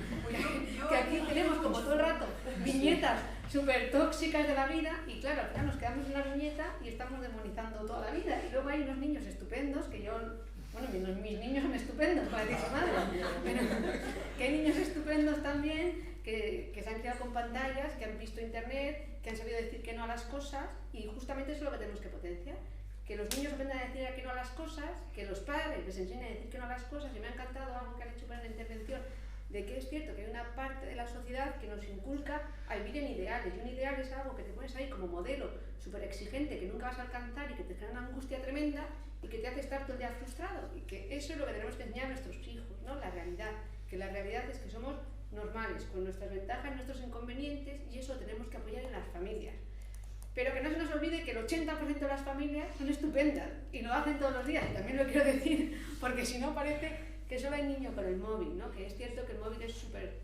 que aquí tenemos como todo el rato viñetas súper tóxicas de la vida, y claro, al final nos quedamos en la viñeta y estamos demonizando toda la vida. Y luego hay unos niños estupendos que mis niños son estupendos, para decir su madre, pero que hay niños estupendos también que se han criado con pantallas, que han visto internet, que han sabido decir que no a las cosas, y justamente eso es lo que tenemos que potenciar, que los niños aprendan a decir que no a las cosas, que los padres les enseñen a decir que no a las cosas. Y me ha encantado algo que han hecho en la intervención, de que es cierto que hay una parte de la sociedad que nos inculca a vivir en ideales, y un ideal es algo que te pones ahí como modelo súper exigente, que nunca vas a alcanzar y que te crea una angustia tremenda y que te hace estar todo el día frustrado, y que eso es lo que tenemos que enseñar a nuestros hijos, ¿no? La realidad, que la realidad es que somos normales, con nuestras ventajas y nuestros inconvenientes, y eso lo tenemos que apoyar en las familias. Pero que no se nos olvide que el 80% de las familias son estupendas y lo hacen todos los días, y también lo quiero decir, porque si no parece que solo hay niños con el móvil, ¿no? Que es cierto que el móvil es súper...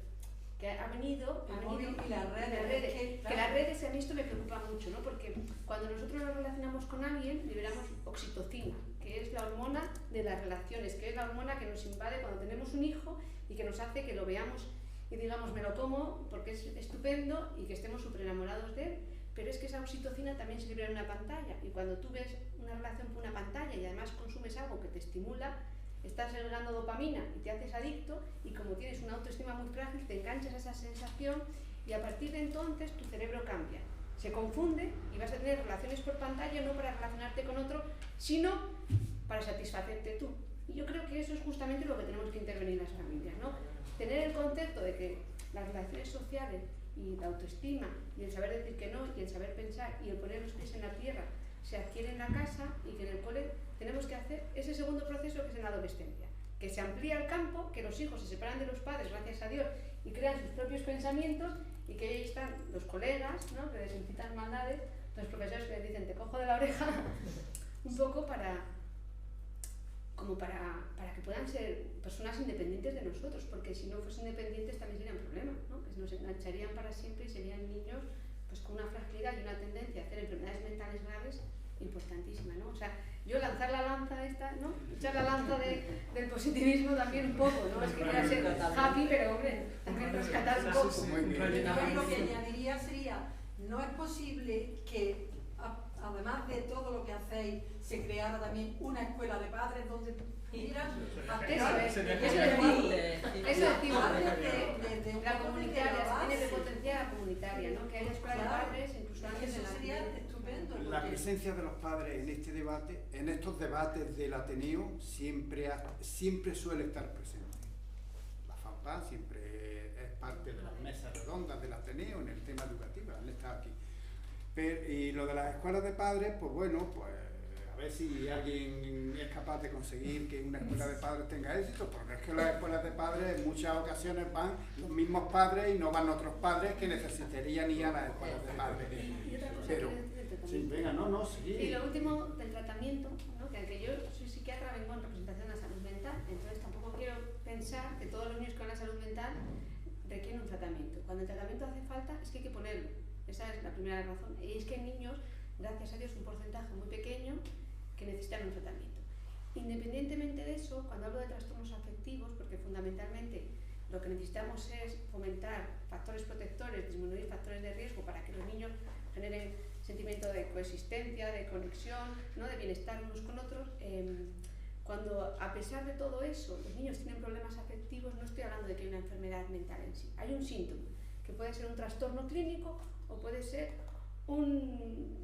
que ha venido y las redes, que las redes, a mí esto me preocupa mucho, ¿no? Porque cuando nosotros nos relacionamos con alguien, liberamos oxitocina, que es la hormona de las relaciones, que es la hormona que nos invade cuando tenemos un hijo y que nos hace que lo veamos y digamos, me lo como porque es estupendo y que estemos súper enamorados de él. Pero es que esa oxitocina también se libera en una pantalla, y cuando tú ves una relación con una pantalla y además consumes algo que te estimula, estás generando dopamina y te haces adicto, y como tienes una autoestima muy frágil, te enganchas a esa sensación, y a partir de entonces tu cerebro cambia. se confunde y vas a tener relaciones por pantalla no para relacionarte con otro, sino para satisfacerte tú. Y yo creo que eso es justamente lo que tenemos que intervenir en las familias, ¿no? Tener el concepto de que las relaciones sociales y la autoestima y el saber decir que no y el saber pensar y el poner los pies en la tierra se adquiere en la casa y que en el cole tenemos que hacer ese segundo proceso que es en la adolescencia, que se amplía el campo, que los hijos se separan de los padres, gracias a Dios, y crean sus propios pensamientos y que ahí están los colegas, ¿no? Que les incitan maldades, los profesores que les dicen te cojo de la oreja, un poco para que puedan ser personas independientes de nosotros, porque si no fuesen independientes también sería un problema, ¿no? Que nos engancharían para siempre y serían niños pues con una fragilidad y una tendencia a hacer enfermedades mentales graves importantísima, ¿no? O sea, yo lanzar la lanza esta, ¿no? Echar la lanza del positivismo también un poco, ¿no? Es que quiera ser happy, pero hombre, también rescatar un poco. Yo lo que añadiría sería, no es posible que además de todo lo que hacéis, se creara también una escuela de padres donde pudieran la comunitaria, se tiene que potenciar la comunitaria, ¿no? Que haya escuela de padres, incluso antes eso sería estupendo. La presencia de los padres en este debate, en estos debates del Ateneo, siempre suele estar presente. La FAPA siempre es parte de las mesas redondas del Ateneo en el tema educativo, él está aquí. Y lo de las escuelas de padres, pues bueno, pues a ver si alguien es capaz de conseguir que una escuela de padres tenga éxito, porque es que las escuelas de padres en muchas ocasiones van los mismos padres y no van otros padres que necesitarían ir a las escuelas de padres. Pero, sí, venga, sí. Y lo último del tratamiento, ¿no? Que aunque yo soy psiquiatra, vengo en representación de la salud mental, entonces tampoco quiero pensar que todos los niños con la salud mental requieren un tratamiento. Cuando el tratamiento hace falta, es que hay que ponerlo. Esa es la primera razón. Y es que hay niños, gracias a Dios, un porcentaje muy pequeño que necesitan un tratamiento. Independientemente de eso, cuando hablo de trastornos afectivos, porque fundamentalmente lo que necesitamos es fomentar factores protectores, disminuir factores de riesgo para que los niños generen sentimiento de coexistencia, de conexión, ¿no? De bienestar unos con otros. Cuando, a pesar de todo eso, los niños tienen problemas afectivos, no estoy hablando de que hay una enfermedad mental en sí. Hay un síntoma, que puede ser un trastorno clínico o puede ser un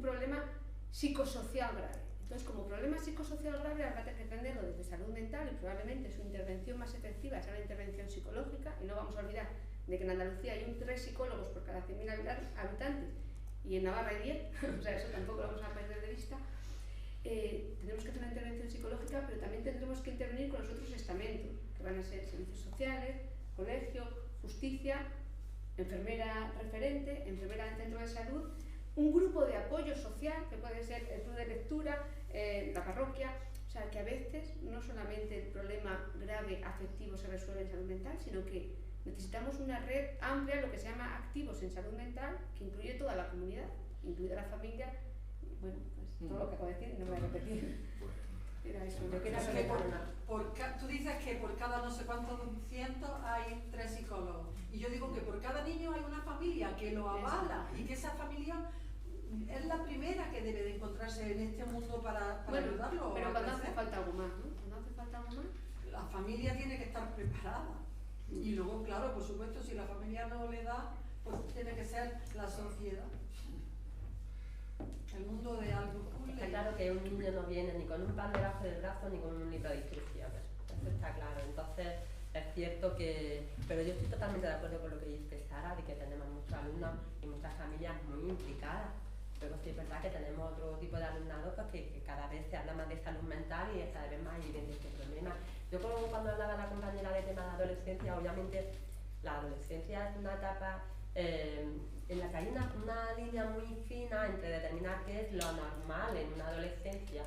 problema psicosocial grave. Entonces, como problema psicosocial grave, habrá que atenderlo desde salud mental y probablemente su intervención más efectiva será la intervención psicológica. Y no vamos a olvidar de que en Andalucía hay 3 psicólogos por cada 100.000 habitantes y en Navarra hay 10, o sea, eso tampoco lo vamos a perder de vista. Tenemos que hacer una intervención psicológica, pero también tendremos que intervenir con los otros estamentos, que van a ser servicios sociales, colegio, justicia, enfermera referente, enfermera del centro de salud, un grupo de apoyo social, que puede ser el club de lectura, la parroquia. O sea, que a veces no solamente el problema grave afectivo se resuelve en salud mental, sino que necesitamos una red amplia, lo que se llama activos en salud mental, que incluye toda la comunidad, incluida la familia. Bueno, pues todo lo que acabo de decir, no me voy a repetir. Era eso, yo quería saber tú dices que por cada no sé cuántos cientos hay 3 psicólogos. Y yo digo que por cada niño hay una familia que lo avala y que esa familia es la primera que debe de encontrarse en este mundo para ayudarlo. Pero cuando hace falta algo más, ¿no? Cuando hace falta algo más, la familia tiene que estar preparada. Y luego, claro, por supuesto, si la familia no le da, pues tiene que ser la sociedad. El mundo de algo. Está claro que un niño no viene ni con un pan debajo del brazo ni con un libro de instrucciones. Eso está claro. Entonces, es cierto que... Pero yo estoy totalmente de acuerdo con lo que dice Sara, de que tenemos muchos alumnos y muchas familias muy implicadas. Pero sí es verdad que tenemos otro tipo de alumnado que cada vez se habla más de salud mental y es cada vez más evidente este problema. Yo como cuando hablaba la compañera de tema de adolescencia, obviamente la adolescencia es una etapa en la que hay una línea muy fina entre determinar qué es lo normal en una adolescencia.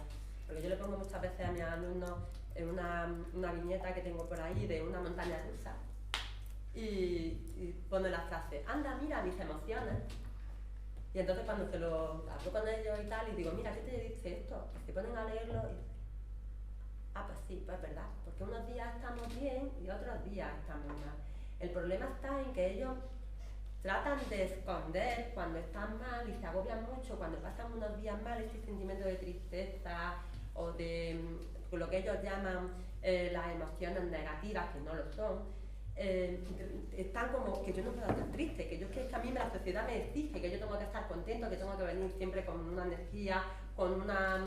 Porque yo le pongo muchas veces a mis alumnos en una viñeta que tengo por ahí de una montaña rusa y pone la frase, anda, mira mis emociones. Y entonces cuando se lo hablo con ellos y tal, y digo, mira, ¿qué te dice esto? Y se ponen a leerlo y pues sí, pues es verdad, porque unos días estamos bien y otros días estamos mal. El problema está en que ellos tratan de esconder cuando están mal y se agobian mucho cuando pasan unos días mal, este sentimiento de tristeza o de lo que ellos llaman las emociones negativas, que no lo son, están como que yo no puedo estar triste, que a mí la sociedad me exige que yo tengo que estar contento, que tengo que venir siempre con una energía, con una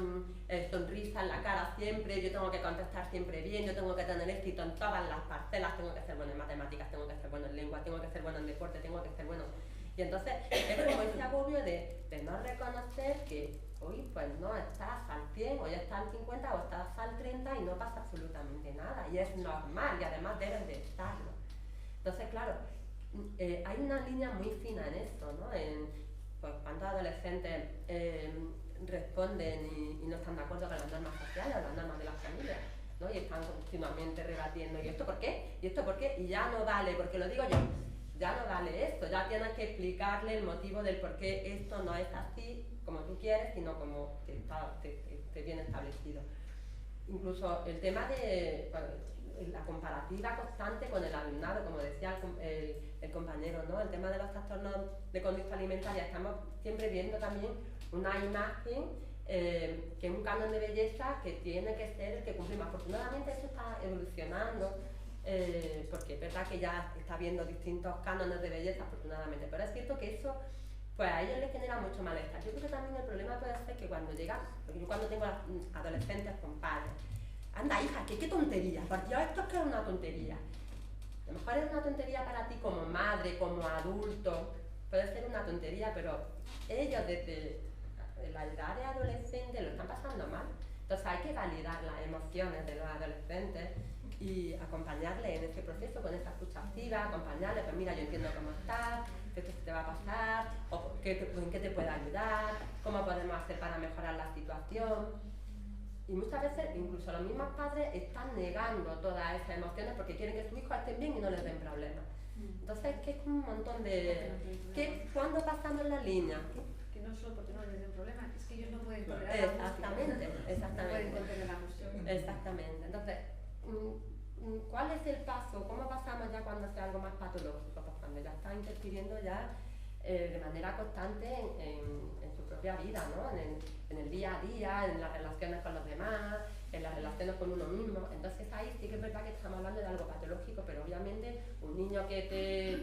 sonrisa en la cara siempre, yo tengo que contestar siempre bien, yo tengo que tener éxito en todas las parcelas, tengo que ser bueno en matemáticas, tengo que ser bueno en lengua, tengo que ser bueno en deporte, tengo que ser bueno. Y entonces es como ese agobio de no reconocer que hoy pues no estás al 100, hoy estás al 50 o estás al 30 y no pasa absolutamente nada. Y es normal y además debes de estarlo. Entonces, claro, hay una línea muy fina en esto, ¿no? Pues cuántos adolescentes responden y no están de acuerdo con las normas sociales o las normas de las familias, ¿no? Y están continuamente rebatiendo, ¿y esto por qué? ¿Y esto por qué? Y ya no vale, porque lo digo yo. Ya no vale esto, ya tienes que explicarle el motivo del por qué esto no es así como tú quieres, sino como te viene establecido. Incluso el tema de la comparativa constante con el alumnado, como decía el compañero, ¿no? El tema de los trastornos de conducta alimentaria, estamos siempre viendo también una imagen que es un canon de belleza que tiene que ser el que cumplimos. Afortunadamente eso está evolucionando. Porque es verdad que ya está habiendo distintos cánones de belleza, afortunadamente, pero es cierto que eso pues a ellos les genera mucho malestar. Yo creo que también el problema puede ser que cuando llega, porque yo cuando tengo adolescentes con padres, anda hija, qué tontería, porque esto es que es una tontería. A lo mejor es una tontería para ti como madre, como adulto, puede ser una tontería, pero ellos desde la edad de adolescente lo están pasando mal. Entonces hay que validar las emociones de los adolescentes y acompañarle en ese proceso con esa escucha activa, acompañarle, pues mira, yo entiendo cómo estás, que esto se te va a pasar, o en qué te puede ayudar, cómo podemos hacer para mejorar la situación. Y muchas veces incluso los mismos padres están negando todas esas emociones porque quieren que sus hijos estén bien y no les den problemas. Entonces es que es un montón de... ¿Cuándo pasamos la línea? Que no solo porque no les den problemas, es que ellos no pueden tolerar exactamente. No pueden contener la emoción. Exactamente. Entonces, ¿cuál es el paso? ¿Cómo pasamos ya cuando sea algo más patológico? Pues cuando ya está interfiriendo ya de manera constante en su propia vida, ¿no? En el día a día, en las relaciones con los demás, en las relaciones con uno mismo. Entonces ahí sí que es verdad que estamos hablando de algo patológico, pero obviamente un niño que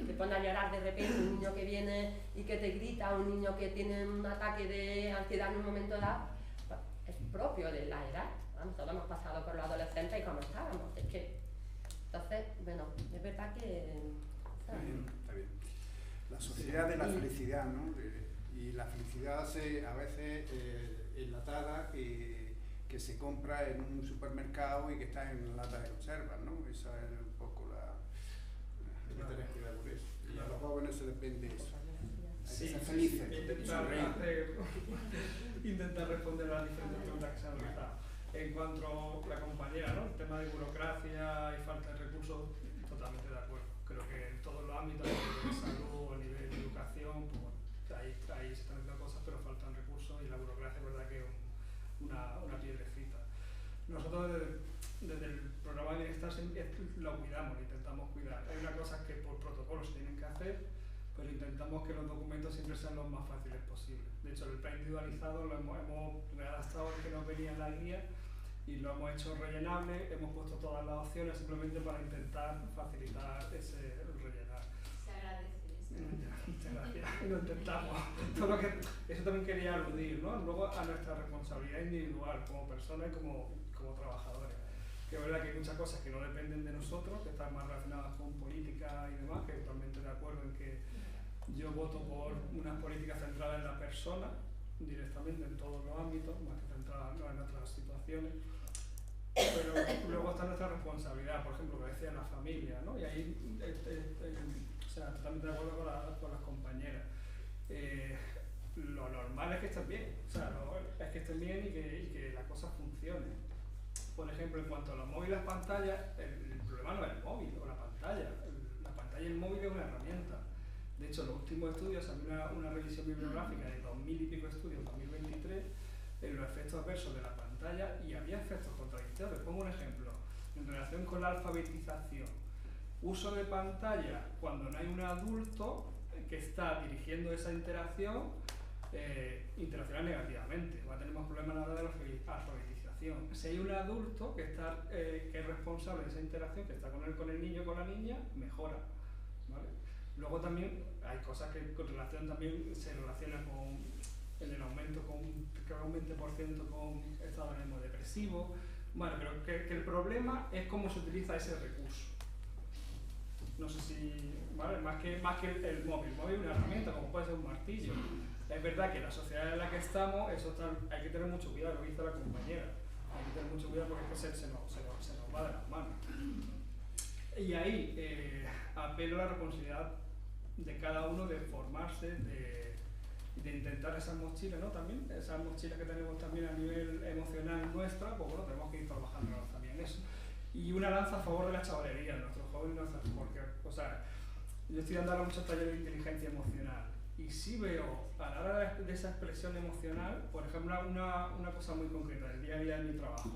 te pone a llorar de repente, un niño que viene y que te grita, un niño que tiene un ataque de ansiedad en un momento dado, pues, es propio de la edad. Todos hemos pasado por los adolescentes y cómo estábamos. Es que, entonces, bueno, es verdad que... Está bien, está bien. La sociedad de la felicidad, ¿no? Y la felicidad a veces enlatada que se compra en un supermercado y que está en lata de conservas, ¿no? Esa es un poco la diferencia de eso. Y a los jóvenes se les vende eso. Sí, ser felices. Intentar responder a las diferentes preguntas que se han realizado. En cuanto a la compañera, ¿no? El tema de burocracia y falta de recursos, totalmente de acuerdo. Creo que en todos los ámbitos, a nivel de salud, a nivel de educación, pues bueno, ahí se están haciendo cosas, pero faltan recursos y la burocracia es verdad que es una piedrecita. Nosotros desde el programa de bienestar lo cuidamos, lo intentamos cuidar. Hay unas cosas que por protocolo se tienen que hacer, pero intentamos que los documentos siempre sean los más fáciles posibles. De hecho, el plan individualizado lo hemos adaptado al que nos venía en la guía y lo hemos hecho rellenable, hemos puesto todas las opciones simplemente para intentar facilitar ese rellenar. Se agradece eso. Muchas gracias. Lo intentamos. Eso también quería aludir, ¿no? Luego a nuestra responsabilidad individual como persona y como trabajadores. Que es verdad que hay muchas cosas que no dependen de nosotros, que están más relacionadas con política y demás, que totalmente de acuerdo en que yo voto por unas políticas centradas en la persona, directamente en todos los ámbitos, más que centradas en otras situaciones. Pero luego está nuestra responsabilidad, por ejemplo, que decía la familia, ¿no? Y ahí, o sea, totalmente de acuerdo con las compañeras. Lo normal es que estén bien, o sea, es que estén bien y que las cosas funcionen. Por ejemplo, en cuanto a los móviles y las pantallas, el problema no es el móvil o la pantalla. La pantalla y el móvil es una herramienta. De hecho, los últimos estudios, salió una revisión bibliográfica de 2000 y pico estudios, 2023, en los efectos adversos de la pantalla y había efectos contradictorios. Pongo un ejemplo, en relación con la alfabetización. Uso de pantalla cuando no hay un adulto que está dirigiendo esa interacciona negativamente. Va a tener más problemas a la hora de la alfabetización. interacción. Si hay un adulto que es responsable de esa interacción, que está con el niño o con la niña, mejora, ¿vale? Luego también hay cosas que también se relacionan en el aumento creo que un 20% con estado de ánimo depresivo. Bueno, pero que el problema es cómo se utiliza ese recurso. No sé si, ¿vale? Más que el móvil. El móvil es una herramienta, como puede ser un martillo. Es verdad que en la sociedad en la que estamos, hay que tener mucho cuidado, lo que dice la compañera. Hay que tener mucho cuidado porque es que se nos va de las manos. Y ahí apelo a la responsabilidad de cada uno de formarse, de intentar esas mochilas, ¿no? También, esas mochilas que tenemos también a nivel emocional nuestra, pues bueno, tenemos que ir trabajando también eso. Y una lanza a favor de la chavalería, nuestros jóvenes, porque, o sea, yo estoy dando ahora muchos talleres de inteligencia emocional y sí veo, a la hora de esa expresión emocional, por ejemplo, una cosa muy concreta, del día a día de mi trabajo.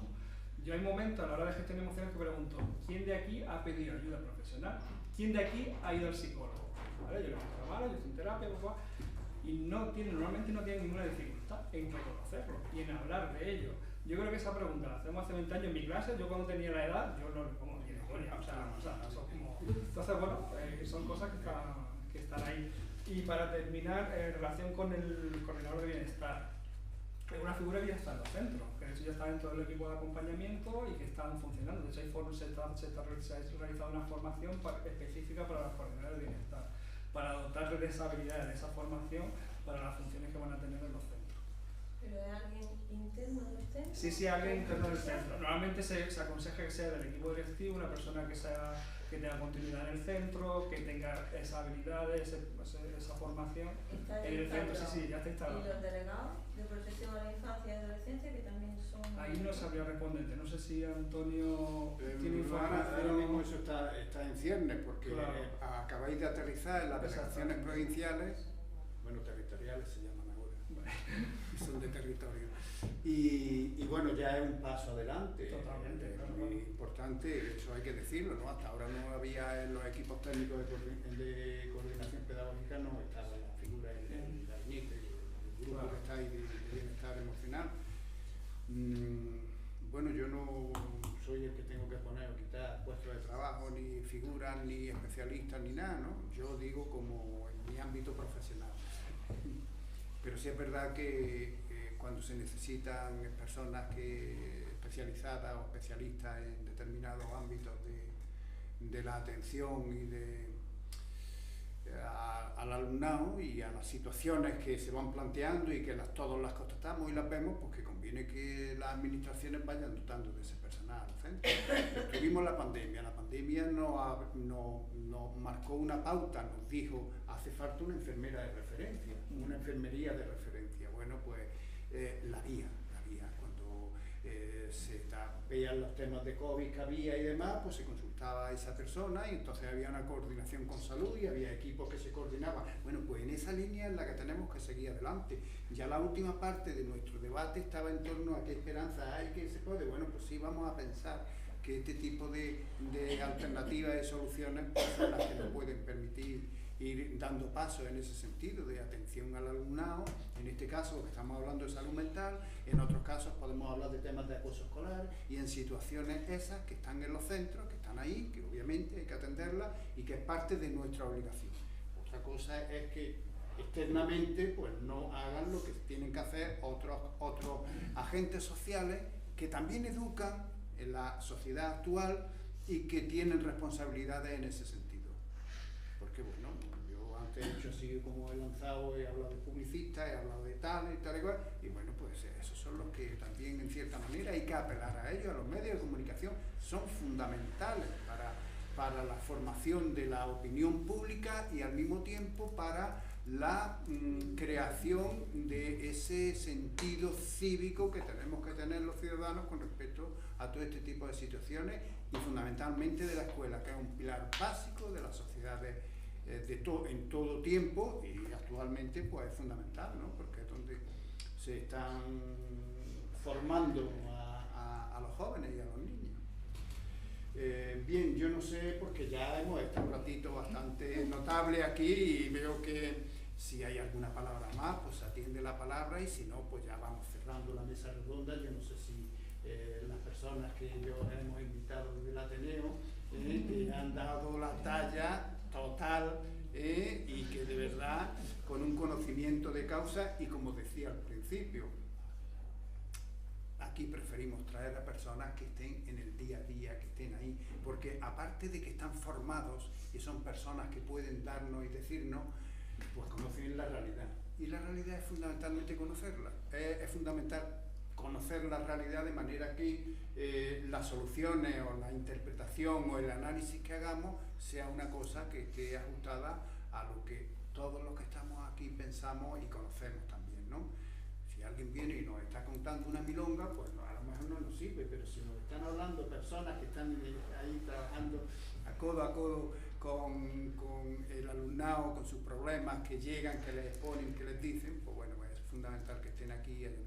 Yo hay momentos a la hora de gestión emocional que pregunto, ¿quién de aquí ha pedido ayuda profesional? ¿Quién de aquí ha ido al psicólogo? ¿Vale? Yo lo he mal, yo estoy en terapia, y normalmente no tienen ninguna dificultad en reconocerlo y en hablar de ello. Yo creo que esa pregunta la hacemos hace 20 años en mi clase. Yo cuando tenía la edad, yo no le pongo ni de coña, o sea, son como... Entonces, bueno, son cosas que están ahí. Y para terminar, en relación con el coordinador de bienestar, es una figura que ya está en los centros, que de hecho ya está dentro del equipo de acompañamiento y que están funcionando. De hecho, se ha realizado una formación específica para los coordinadores de bienestar, para dotarles de esa habilidad, de esa formación para las funciones que van a tener en los centros. ¿Pero es alguien interno del centro? Sí, alguien interno del centro. Normalmente se aconseja que sea del equipo directivo, una persona que tenga continuidad en el centro, que tenga esa habilidad, esa formación en el centro. Sí, ya está instalado. ¿Y los delegados de protección a la infancia y adolescencia, que también son...? Ahí no sabría responderte. No sé si Antonio tiene información. Ahora mismo eso está en ciernes, porque claro, acabáis de aterrizar en las delegaciones provinciales, bueno, territoriales se llaman ahora, son de territorio. Y bueno, ya es un paso adelante. Totalmente, muy importante, eso hay que decirlo, ¿no? Hasta ahora no había en los equipos técnicos de coordinación pedagógica, no estaba la figura del gabinete, el grupo que está ahí de bienestar emocional. Bueno, yo no soy el que tengo que poner o quitar puestos de trabajo, ni figuras, ni especialistas, ni nada, ¿no? Yo digo como en mi ámbito profesional. Pero sí es verdad que cuando se necesitan personas especializadas o especialistas en determinados ámbitos de la atención y al alumnado y a las situaciones que se van planteando y que todos las constatamos y las vemos, pues que conviene que las administraciones vayan dotando de ese personal. Tuvimos la pandemia nos marcó una pauta, nos dijo, hace falta una enfermera de referencia, una enfermería de referencia. Bueno, pues la había. Cuando se veían los temas de COVID que había y demás, pues se consultaba a esa persona y entonces había una coordinación con salud y había equipos que se coordinaban. Bueno, pues en esa línea es la que tenemos que seguir adelante. Ya la última parte de nuestro debate estaba en torno a qué esperanza hay, que se puede. Bueno, pues sí, vamos a pensar que este tipo de alternativas y soluciones pues, son las que nos pueden permitir ir dando pasos en ese sentido de atención al alumnado. En este caso que estamos hablando de salud mental, en otros casos podemos hablar de temas de acoso escolar y en situaciones esas que están en los centros, que están ahí, que obviamente hay que atenderlas y que es parte de nuestra obligación. Otra cosa es que externamente pues no hagan lo que tienen que hacer otros agentes sociales que también educan en la sociedad actual y que tienen responsabilidades en ese sentido. Porque bueno, yo antes he hecho así como he lanzado, he hablado de publicistas, he hablado de tal y tal y cual, y bueno, pues esos son los que también en cierta manera hay que apelar a ellos, a los medios de comunicación, son fundamentales para la formación de la opinión pública y al mismo tiempo para la creación de ese sentido cívico que tenemos que tener los ciudadanos con respecto a todo este tipo de situaciones y fundamentalmente de la escuela, que es un pilar básico de las sociedades en todo tiempo y actualmente pues es fundamental, ¿no? Porque es donde se están formando a los jóvenes y a los niños. Bien, yo no sé, porque ya hemos estado un ratito bastante notable aquí y veo que si hay alguna palabra más, pues atiende la palabra y si no, pues ya vamos cerrando la mesa redonda. Yo no sé si las personas que yo hemos invitado del Ateneo, que han dado la talla total y que de verdad con un conocimiento de causa, y como decía al principio, aquí preferimos traer a personas que estén en el día a día, que estén ahí, porque aparte de que están formados y son personas que pueden darnos y decirnos, pues conocen la realidad. Y la realidad es fundamentalmente conocerla, es fundamental conocer la realidad de manera que las soluciones o la interpretación o el análisis que hagamos sea una cosa que esté ajustada a lo que todos los que estamos aquí pensamos y conocemos también, ¿no? Si alguien viene y nos está contando una milonga, pues a lo mejor no nos sirve, pero si nos están hablando personas que están ahí trabajando a codo con el alumnado, con sus problemas, que llegan, que les exponen, que les dicen, pues bueno, es fundamental que estén aquí y ellos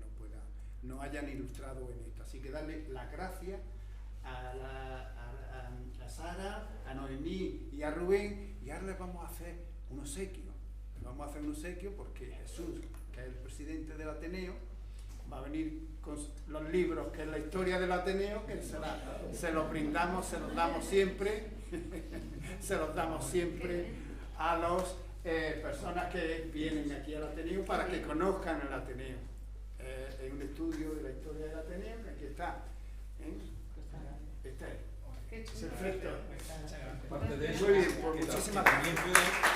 nos hayan ilustrado en esto. Así que darle las gracias a Sara, a Noemí y a Rubén, y ahora les vamos a hacer un obsequio. Vamos a hacer un obsequio porque Jesús, que es el presidente del Ateneo, va a venir con los libros, que es la historia del Ateneo, que se los brindamos, se los damos siempre, se los damos siempre a las personas que vienen aquí al Ateneo para que conozcan el Ateneo. Es un estudio de la historia del Ateneo, aquí está. Está ahí. Perfecto. Parte de Muy bien, pues que muchísimas también gracias.